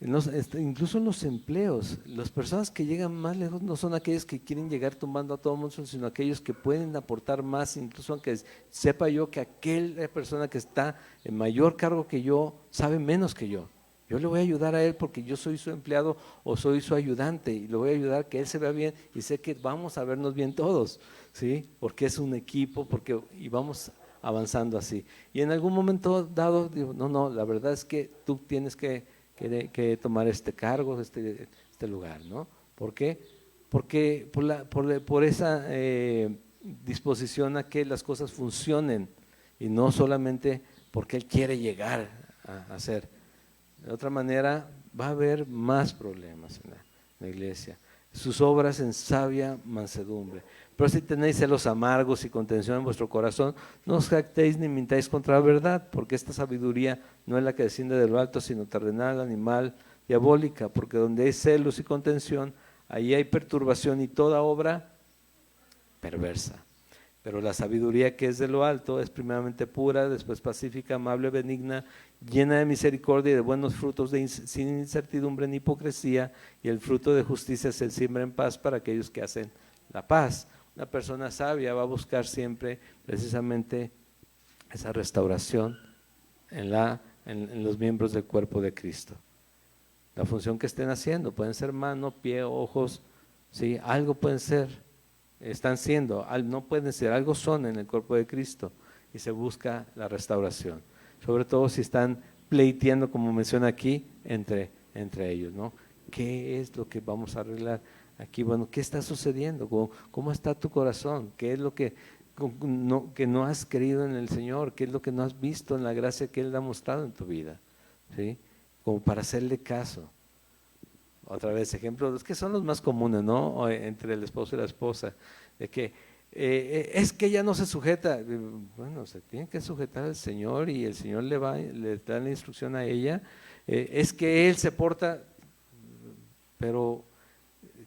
Incluso en los empleos, las personas que llegan más lejos no son aquellos que quieren llegar tumbando a todo el mundo, sino aquellos que pueden aportar más, incluso aunque sepa yo que aquella persona que está en mayor cargo que yo sabe menos que yo. Yo le voy a ayudar a él porque yo soy su empleado o soy su ayudante y le voy a ayudar a que él se vea bien y sé que vamos a vernos bien todos, ¿sí? Porque es un equipo, y vamos avanzando así. Y en algún momento dado digo, no, la verdad es que tú tienes que tomar este cargo, este lugar, ¿no? ¿Por qué? Porque por esa disposición a que las cosas funcionen y no solamente porque él quiere llegar a ser. De otra manera va a haber más problemas en la iglesia. Sus obras en sabia mansedumbre. Pero si tenéis celos amargos y contención en vuestro corazón, no os jactéis ni mintáis contra la verdad, porque esta sabiduría no es la que desciende de lo alto, sino terrenal, animal, diabólica, porque donde hay celos y contención, ahí hay perturbación y toda obra perversa. Pero la sabiduría que es de lo alto es primeramente pura, después pacífica, amable, benigna, llena de misericordia y de buenos frutos, sin incertidumbre ni hipocresía, y el fruto de justicia se siembra en paz para aquellos que hacen la paz. Una persona sabia va a buscar siempre precisamente esa restauración en los miembros del cuerpo de Cristo. La función que estén haciendo, pueden ser mano, pie, ojos, ¿sí? Algo pueden ser, están siendo, no pueden ser, algo son en el cuerpo de Cristo y se busca la restauración. Sobre todo si están pleiteando, como menciona aquí, entre ellos, ¿no? ¿Qué es lo que vamos a arreglar aquí? Bueno, ¿qué está sucediendo? ¿Cómo está tu corazón? ¿Qué es lo que no has creído en el Señor? ¿Qué es lo que no has visto en la gracia que Él ha mostrado en tu vida? ¿Sí? Como para hacerle caso. Otra vez, ejemplos que son los más comunes, ¿no? Entre el esposo y la esposa, de que es que ella no se sujeta. Bueno, se tiene que sujetar al Señor y el Señor le da la instrucción a ella. Es que él se porta, pero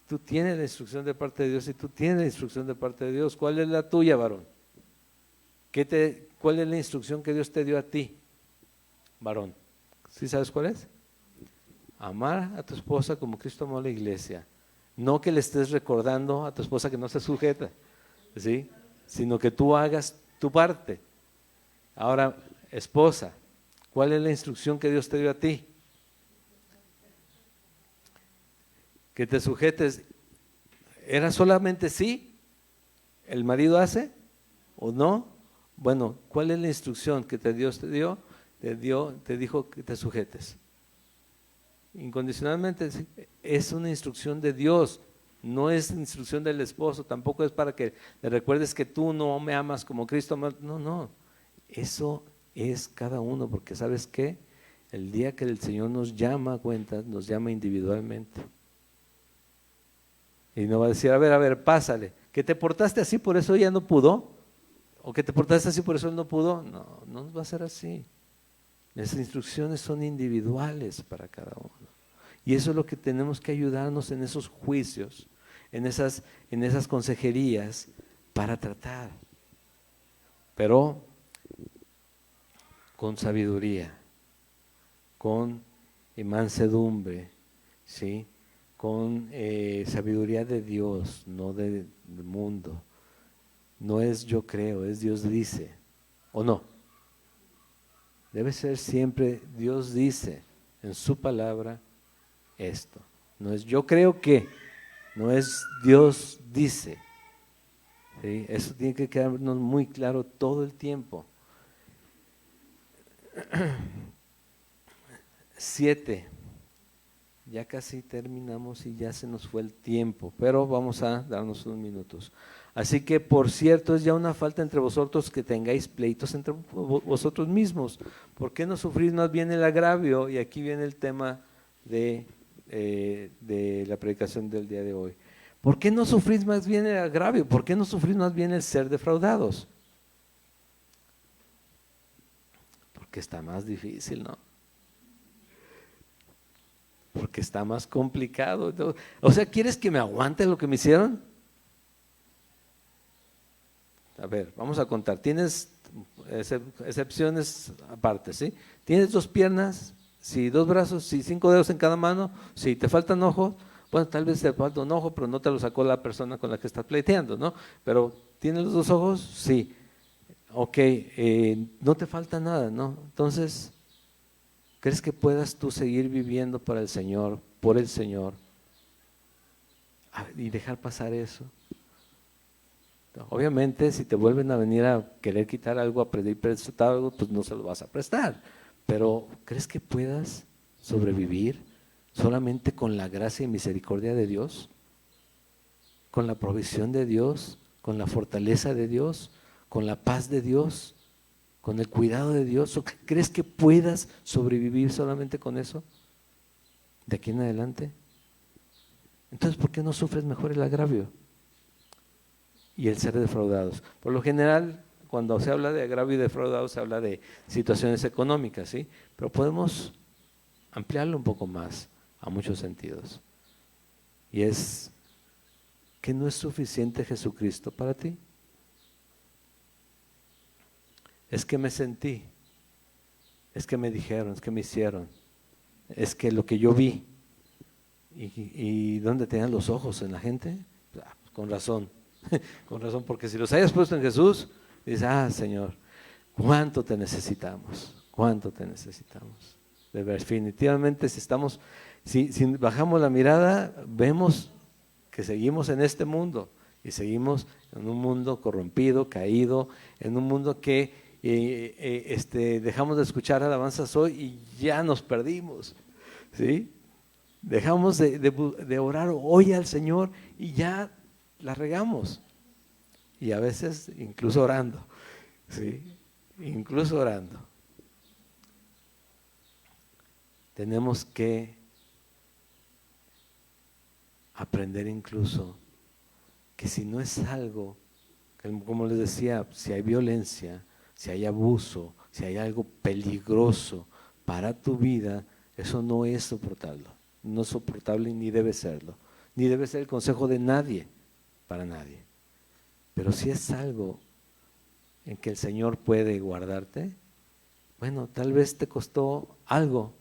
tú tienes la instrucción de parte de Dios y tú tienes la instrucción de parte de Dios. ¿Cuál es la tuya, varón? ¿Cuál es la instrucción que Dios te dio a ti, varón? ¿Sí sabes cuál es? Amar a tu esposa como Cristo amó a la iglesia. No que le estés recordando a tu esposa que no se sujeta, ¿sí? Sino que tú hagas tu parte. Ahora, esposa, ¿cuál es la instrucción que Dios te dio a ti? Que te sujetes. ¿Era solamente sí? ¿El marido hace o no? Bueno, ¿cuál es la instrucción que Dios te dio? Te dijo que te sujetes. Incondicionalmente es una instrucción de Dios, no es instrucción del esposo, tampoco es para que le recuerdes que tú no me amas como Cristo amó. No, eso es cada uno, porque ¿sabes qué? El día que el Señor nos llama a cuentas, nos llama individualmente. Y no va a decir, a ver, pásale, que te portaste así, por eso ella no pudo, o que te portaste así, por eso él no pudo. No va a ser así. Las instrucciones son individuales para cada uno. Y eso es lo que tenemos que ayudarnos en esos juicios, en esas consejerías para tratar. Pero con sabiduría, con mansedumbre, ¿sí? con sabiduría de Dios, no del mundo. No es yo creo, es Dios dice, ¿o no? Debe ser siempre Dios dice en su palabra esto. No es yo creo que, no es Dios dice. ¿Sí? Eso tiene que quedarnos muy claro todo el tiempo. 7. Ya casi terminamos y ya se nos fue el tiempo, pero vamos a darnos unos minutos. Así que, por cierto, es ya una falta entre vosotros que tengáis pleitos entre vosotros mismos. ¿Por qué no sufrís más bien el agravio? Y aquí viene el tema de la predicación del día de hoy. ¿Por qué no sufrís más bien el agravio? ¿Por qué no sufrís más bien el ser defraudados? Porque está más difícil, ¿no? Porque está más complicado. O sea, ¿quieres que me aguante lo que me hicieron? A ver, vamos a contar. Tienes excepciones aparte, ¿sí? Tienes 2 piernas, sí, 2 brazos, sí, 5 dedos en cada mano, sí, te faltan ojos. Bueno, tal vez te falta un ojo, pero no te lo sacó la persona con la que estás pleiteando, ¿no? Pero ¿tienes los 2 ojos? Sí. Ok, no te falta nada, ¿no? Entonces, ¿crees que puedas tú seguir viviendo para el Señor, por el Señor, y dejar pasar eso? Obviamente, si te vuelven a venir a querer quitar algo, a pedir prestado algo, pues no se lo vas a prestar. Pero, ¿crees que puedas sobrevivir solamente con la gracia y misericordia de Dios? ¿Con la provisión de Dios? ¿Con la fortaleza de Dios? ¿Con la paz de Dios? ¿Con el cuidado de Dios? ¿Crees que puedas sobrevivir solamente con eso? ¿De aquí en adelante? Entonces, ¿por qué no sufres mejor el agravio y el ser defraudados? Por lo general, cuando se habla de agravio y defraudado, se habla de situaciones económicas, ¿sí? Pero podemos ampliarlo un poco más a muchos sentidos. Y es que no es suficiente Jesucristo para ti. Es que me sentí, es que me dijeron, es que me hicieron, es que lo que yo vi. ¿Y dónde tenían los ojos en la gente? Pues con razón, con razón, porque si los hayas puesto en Jesús, dices, Señor, ¿cuánto te necesitamos? ¿Cuánto te necesitamos? Definitivamente si bajamos la mirada, vemos que seguimos en este mundo y seguimos en un mundo corrompido, caído, en un mundo que dejamos de escuchar alabanzas hoy y ya nos perdimos, ¿sí? Dejamos de orar hoy al Señor y ya la regamos. Y a veces incluso orando, ¿sí? Incluso orando. Tenemos que aprender incluso que si no es algo, como les decía, si hay violencia, si hay abuso, si hay algo peligroso para tu vida, eso no es soportarlo. No es soportable ni debe serlo, ni debe ser el consejo de nadie, para nadie. Pero si es algo en que el Señor puede guardarte, bueno, tal vez te costó algo,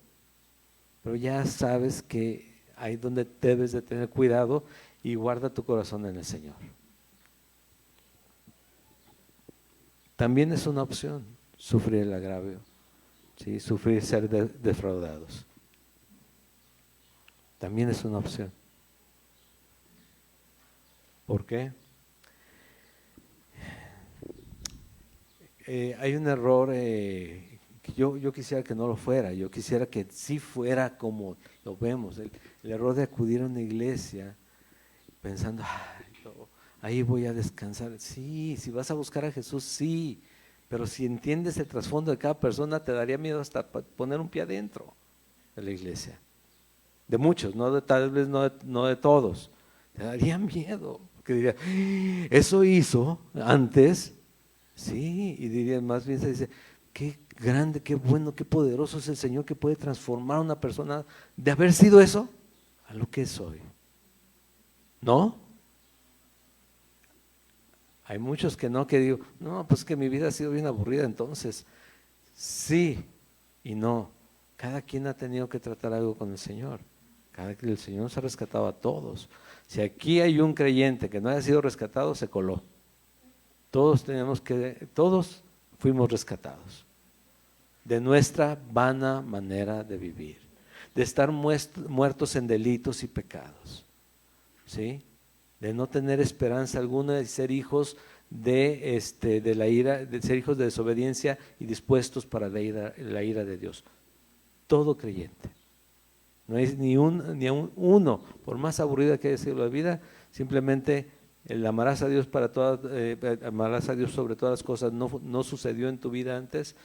pero ya sabes que ahí donde debes de tener cuidado y guarda tu corazón en el Señor. También es una opción sufrir el agravio, ¿sí? Sufrir ser defraudados. También es una opción. ¿Por qué? Hay un error que yo quisiera que no lo fuera, yo quisiera que sí fuera como lo vemos, el error de acudir a una iglesia pensando, ahí voy a descansar. Sí, si vas a buscar a Jesús, sí, pero si entiendes el trasfondo de cada persona, te daría miedo hasta poner un pie adentro de la iglesia. De muchos, tal vez no de todos. Te daría miedo, porque diría, eso hizo antes, sí, y diría, más bien se dice, qué grande, qué bueno, qué poderoso es el Señor que puede transformar a una persona de haber sido eso a lo que es hoy. ¿No? Hay muchos que no, que digo, no, pues que mi vida ha sido bien aburrida, entonces, sí y no. Cada quien ha tenido que tratar algo con el Señor. El Señor nos ha rescatado a todos. Si aquí hay un creyente que no haya sido rescatado, se coló. Todos fuimos rescatados de nuestra vana manera de vivir, de estar muertos en delitos y pecados, ¿sí? De no tener esperanza alguna, de ser hijos de la ira, de ser hijos de desobediencia y dispuestos para la ira de Dios. Todo creyente. No hay ni uno, por más aburrida que haya sido la vida, simplemente el amarás a Dios amarás a Dios sobre todas las cosas, no sucedió en tu vida antes,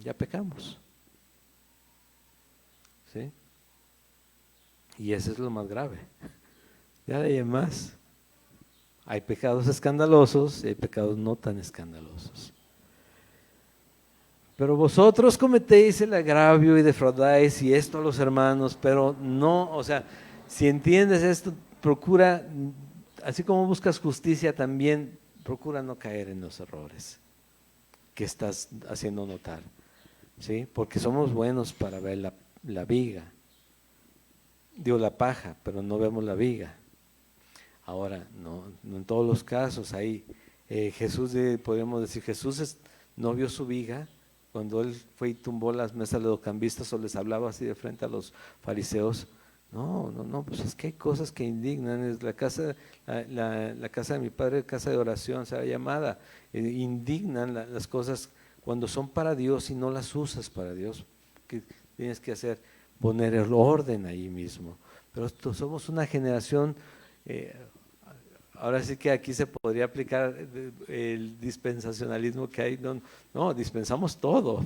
ya pecamos. ¿Sí? Y eso es lo más grave. Ya de ahí en más, hay pecados escandalosos y hay pecados no tan escandalosos. Pero vosotros cometéis el agravio y defraudáis y esto a los hermanos, pero no, o sea, si entiendes esto, procura, así como buscas justicia, también procura no caer en los errores que estás haciendo notar, ¿sí? Porque somos buenos para ver la viga, digo la paja, pero no vemos la viga. Ahora, no en todos los casos, ahí Jesús, podríamos decir, Jesús no vio su viga cuando él fue y tumbó las mesas de los cambistas o les hablaba así de frente a los fariseos. No, pues es que hay cosas que indignan. Es la casa de mi padre, casa de oración será llamada. Indignan las cosas cuando son para Dios y no las usas para Dios. ¿Qué tienes que hacer? Poner el orden ahí mismo. Pero somos una generación, ahora sí que aquí se podría aplicar el dispensacionalismo que hay. No, dispensamos todo,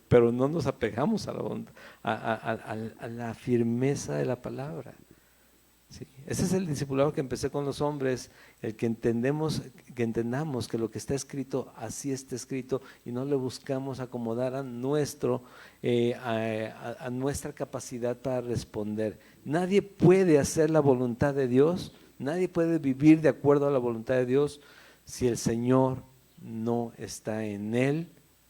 pero no nos apegamos a la firmeza de la palabra. ¿Sí? Ese es el discipulado que empecé con los hombres, el que entendamos que lo que está escrito, así está escrito, y no le buscamos acomodar a nuestra capacidad para responder. Nadie puede hacer la voluntad de Dios, nadie puede vivir de acuerdo a la voluntad de Dios si el Señor no está en él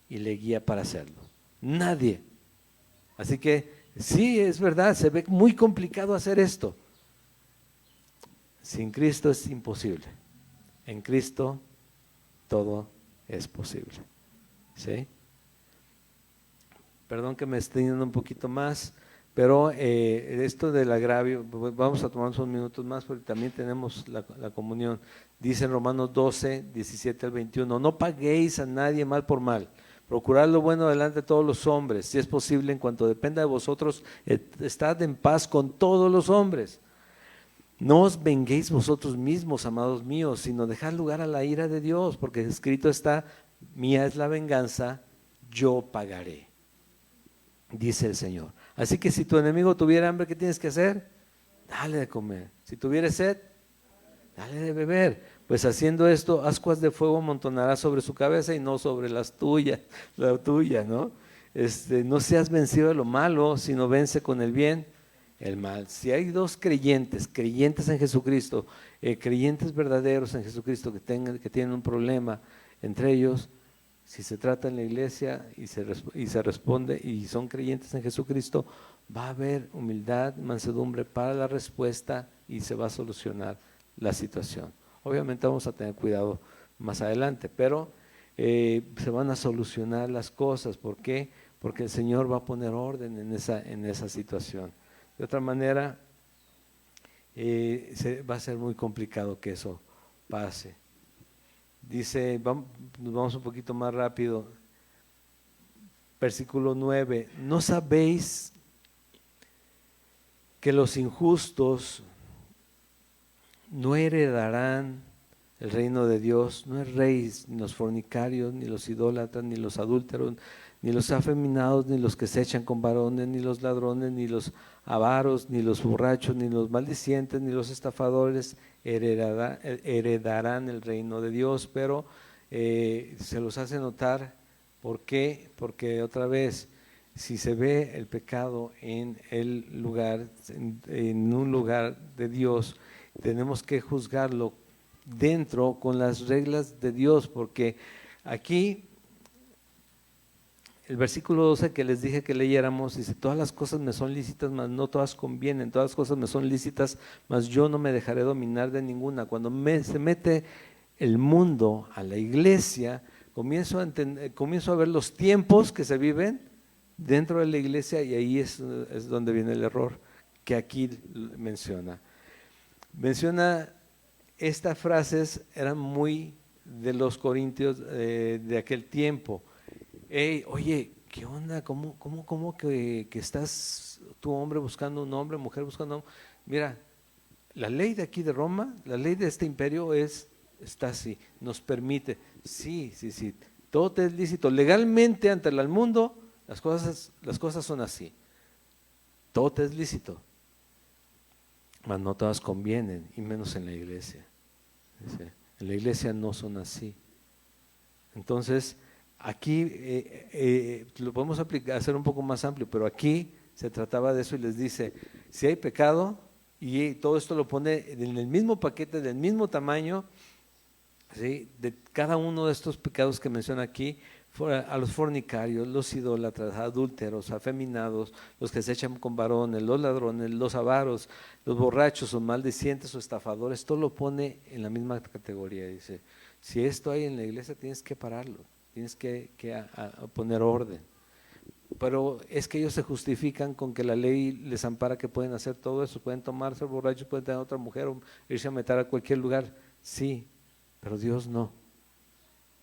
y le guía para hacerlo. Nadie. Así que sí, es verdad, se ve muy complicado hacer esto. Sin Cristo es imposible. En Cristo todo es posible. ¿Sí? Perdón que me esté yendo un poquito más, pero esto del agravio, vamos a tomarnos unos minutos más porque también tenemos la comunión. Dice en Romanos 12, 17 al 21, no paguéis a nadie mal por mal. Procurad lo bueno delante de todos los hombres, si es posible, en cuanto dependa de vosotros, estad en paz con todos los hombres. No os venguéis vosotros mismos, amados míos, sino dejad lugar a la ira de Dios, porque escrito está, mía es la venganza, yo pagaré, dice el Señor. Así que si tu enemigo tuviera hambre, ¿qué tienes que hacer? Dale de comer. Si tuviera sed, dale de beber. Pues haciendo esto, ascuas de fuego amontonarás sobre su cabeza y no sobre la tuya, ¿no? No seas vencido de lo malo, sino vence con el bien el mal. Si hay dos creyentes en Jesucristo, creyentes verdaderos en Jesucristo que tienen un problema entre ellos, si se trata en la iglesia y se responde y son creyentes en Jesucristo, va a haber humildad, mansedumbre para la respuesta y se va a solucionar la situación. Obviamente vamos a tener cuidado más adelante, pero se van a solucionar las cosas. ¿Por qué? Porque el Señor va a poner orden en esa situación. De otra manera, va a ser muy complicado que eso pase. Dice, nos vamos un poquito más rápido, versículo 9, ¿no sabéis que los injustos no heredarán el reino de Dios? No es rey, ni los fornicarios, ni los idólatras, ni los adúlteros, ni los afeminados, ni los que se echan con varones, ni los ladrones, ni los avaros, ni los borrachos, ni los maldicientes, ni los estafadores heredarán el reino de Dios. Pero se los hace notar, ¿por qué? Porque otra vez, si se ve el pecado en un lugar de Dios, tenemos que juzgarlo con las reglas de Dios, porque aquí el versículo 12 que les dije que leyéramos, dice, todas las cosas me son lícitas, mas no todas convienen, todas las cosas me son lícitas, mas yo no me dejaré dominar de ninguna. Cuando se mete el mundo a la iglesia, comienzo a ver los tiempos que se viven dentro de la iglesia, y ahí es donde viene el error que aquí menciona. Estas frases eran muy de los corintios de aquel tiempo. Hey, oye, ¿qué onda? ¿Cómo que estás tu hombre buscando un hombre, mujer buscando un hombre? Mira, la ley de aquí de Roma, la ley de este imperio está así, nos permite, sí, todo te es lícito. Legalmente ante el mundo, las cosas son así, todo te es lícito, mas no todas convienen, y menos en la iglesia. En la iglesia no son así. Entonces, aquí lo podemos hacer un poco más amplio, pero aquí se trataba de eso y les dice, si hay pecado, y todo esto lo pone en el mismo paquete, del mismo tamaño, ¿sí? De cada uno de estos pecados que menciona aquí, a los fornicarios, los idólatras, adúlteros, afeminados, los que se echan con varones, los ladrones, los avaros, los borrachos o maldicientes o estafadores, todo lo pone en la misma categoría. Dice, si esto hay en la iglesia tienes que pararlo, tienes que a poner orden. Pero es que ellos se justifican con que la ley les ampara que pueden hacer todo eso, pueden tomar, ser borrachos, pueden tener otra mujer o irse a meter a cualquier lugar, sí, pero Dios no.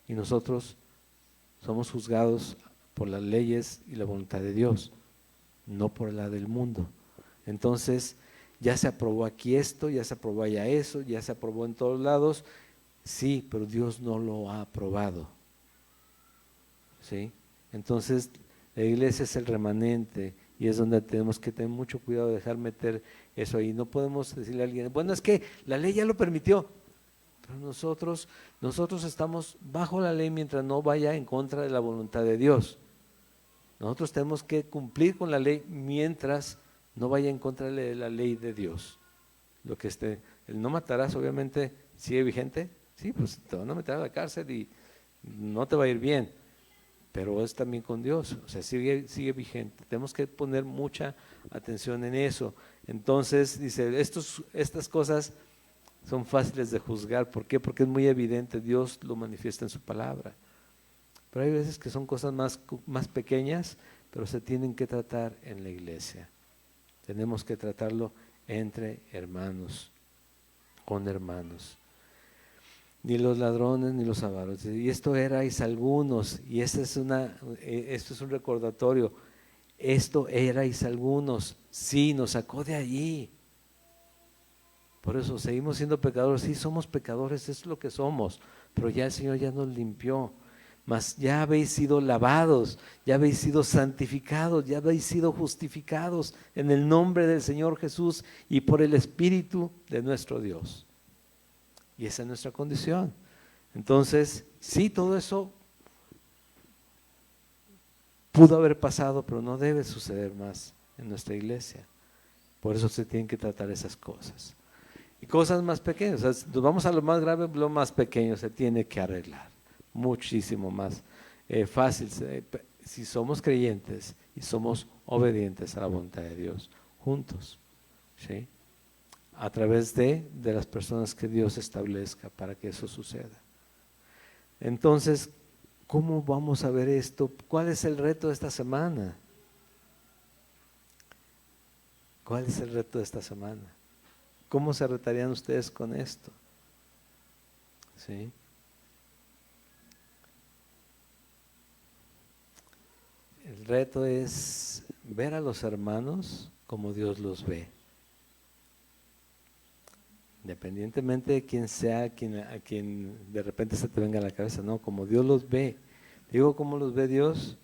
Y nosotros somos juzgados por las leyes y la voluntad de Dios, no por la del mundo. Entonces, ya se aprobó aquí esto, ya se aprobó allá eso, ya se aprobó en todos lados, sí, pero Dios no lo ha aprobado. ¿Sí? Entonces, la iglesia es el remanente y es donde tenemos que tener mucho cuidado de dejar meter eso ahí. No podemos decirle a alguien, bueno, es que la ley ya lo permitió. Pero nosotros estamos bajo la ley mientras no vaya en contra de la voluntad de Dios. Nosotros tenemos que cumplir con la ley mientras no vaya en contra de la ley de Dios. Lo que el no matarás obviamente sigue vigente, sí, pues te van a meter a la cárcel y no te va a ir bien, pero es también con Dios, o sea, sigue vigente. Tenemos que poner mucha atención en eso. Entonces dice, estas cosas son fáciles de juzgar. ¿Por qué? Porque es muy evidente, Dios lo manifiesta en su palabra. Pero hay veces que son cosas más pequeñas, pero se tienen que tratar en la iglesia. Tenemos que tratarlo entre hermanos, con hermanos. Ni los ladrones ni los avaros. Y esto erais algunos, y esto es un recordatorio. Esto erais algunos, sí, nos sacó de allí. Por eso seguimos siendo pecadores, sí somos pecadores, es lo que somos, pero ya el Señor ya nos limpió, mas ya habéis sido lavados, ya habéis sido santificados, ya habéis sido justificados en el nombre del Señor Jesús y por el Espíritu de nuestro Dios. Y esa es nuestra condición. Entonces, sí, todo eso pudo haber pasado, pero no debe suceder más en nuestra iglesia. Por eso se tienen que tratar esas cosas. Y cosas más pequeñas, o sea, nos vamos a lo más grave, lo más pequeño se tiene que arreglar, muchísimo más fácil, si somos creyentes y somos obedientes a la voluntad de Dios, juntos, ¿sí? A través de las personas que Dios establezca para que eso suceda. Entonces, ¿cómo vamos a ver esto? ¿Cuál es el reto de esta semana? ¿Cuál es el reto de esta semana? ¿Cómo se retarían ustedes con esto? ¿Sí? El reto es ver a los hermanos como Dios los ve. Independientemente de quién sea, a quien de repente se te venga a la cabeza, no, como Dios los ve. Digo, ¿cómo los ve Dios?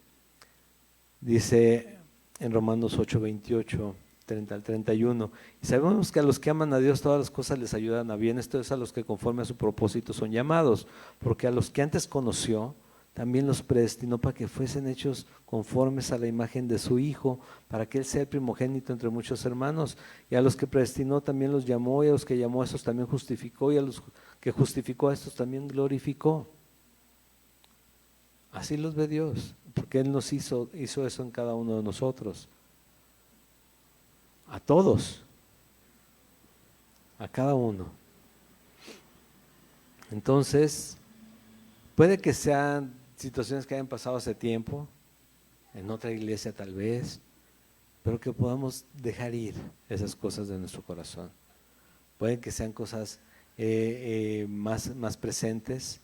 Dice en Romanos 8:28. 30 al 31. Y sabemos que a los que aman a Dios todas las cosas les ayudan a bien. Esto es a los que conforme a su propósito son llamados, porque a los que antes conoció también los predestinó para que fuesen hechos conformes a la imagen de su Hijo, para que Él sea el primogénito entre muchos hermanos. Y a los que predestinó también los llamó, y a los que llamó a estos también justificó, y a los que justificó a estos también glorificó. Así los ve Dios. porque Él nos hizo eso en cada uno de nosotros. A todos. A cada uno. Entonces, puede que sean situaciones que hayan pasado hace tiempo, en otra iglesia tal vez, pero que podamos dejar ir esas cosas de nuestro corazón. Pueden que sean cosas más presentes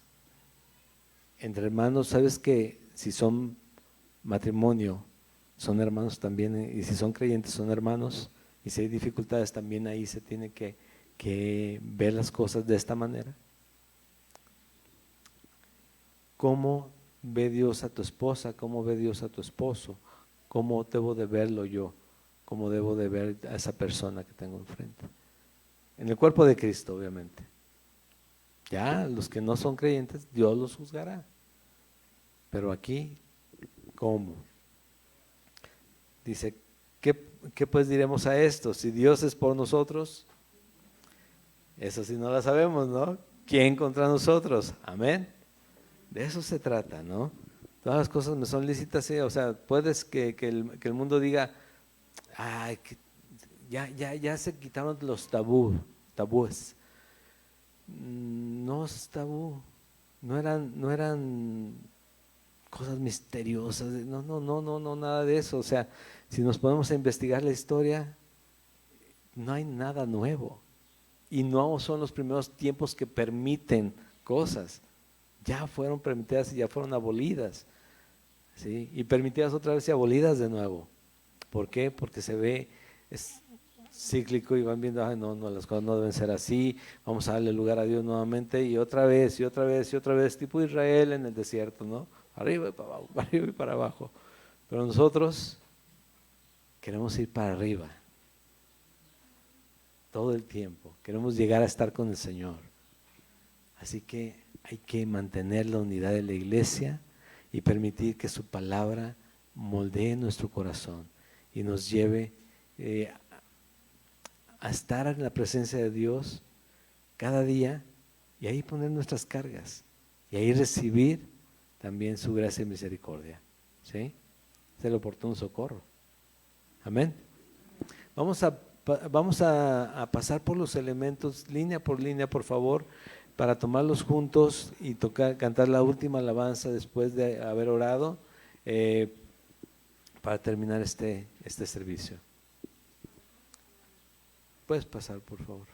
entre hermanos. Sabes que si son matrimonio, son hermanos también, y si son creyentes son hermanos, y si hay dificultades también ahí se tiene que ver las cosas de esta manera. ¿Cómo ve Dios a tu esposa? ¿Cómo ve Dios a tu esposo? ¿Cómo debo de verlo yo? ¿Cómo debo de ver a esa persona que tengo enfrente? En el cuerpo de Cristo, obviamente. Ya, los que no son creyentes, Dios los juzgará. Pero aquí, ¿cómo? Dice, ¿qué pues diremos a esto? Si Dios es por nosotros, eso sí no la sabemos, ¿no? ¿Quién contra nosotros? Amén. De eso se trata, ¿no? Todas las cosas me son lícitas, sí. O sea, puedes que el mundo diga, ay, ya se quitaron los tabúes. No es tabú, no eran cosas misteriosas, no, nada de eso. O sea, si nos ponemos a investigar la historia, no hay nada nuevo. Y no son los primeros tiempos que permiten cosas. Ya fueron permitidas y ya fueron abolidas, ¿sí? Y permitidas otra vez y abolidas de nuevo. ¿Por qué? Porque se ve, es cíclico y van viendo, no, las cosas no deben ser así, vamos a darle lugar a Dios nuevamente y otra vez, y otra vez, y otra vez, tipo Israel en el desierto, ¿no? Arriba y para abajo, para arriba y para abajo. Pero nosotros queremos ir para arriba todo el tiempo, queremos llegar a estar con el Señor. Así que hay que mantener la unidad de la iglesia y permitir que su palabra moldee nuestro corazón y nos lleve a estar en la presencia de Dios cada día y ahí poner nuestras cargas y ahí recibir también su gracia y misericordia, ¿sí? Es el oportuno socorro. Amén. Vamos a pasar por los elementos línea por línea, por favor, para tomarlos juntos y cantar la última alabanza después de haber orado, para terminar este servicio. Puedes pasar, por favor.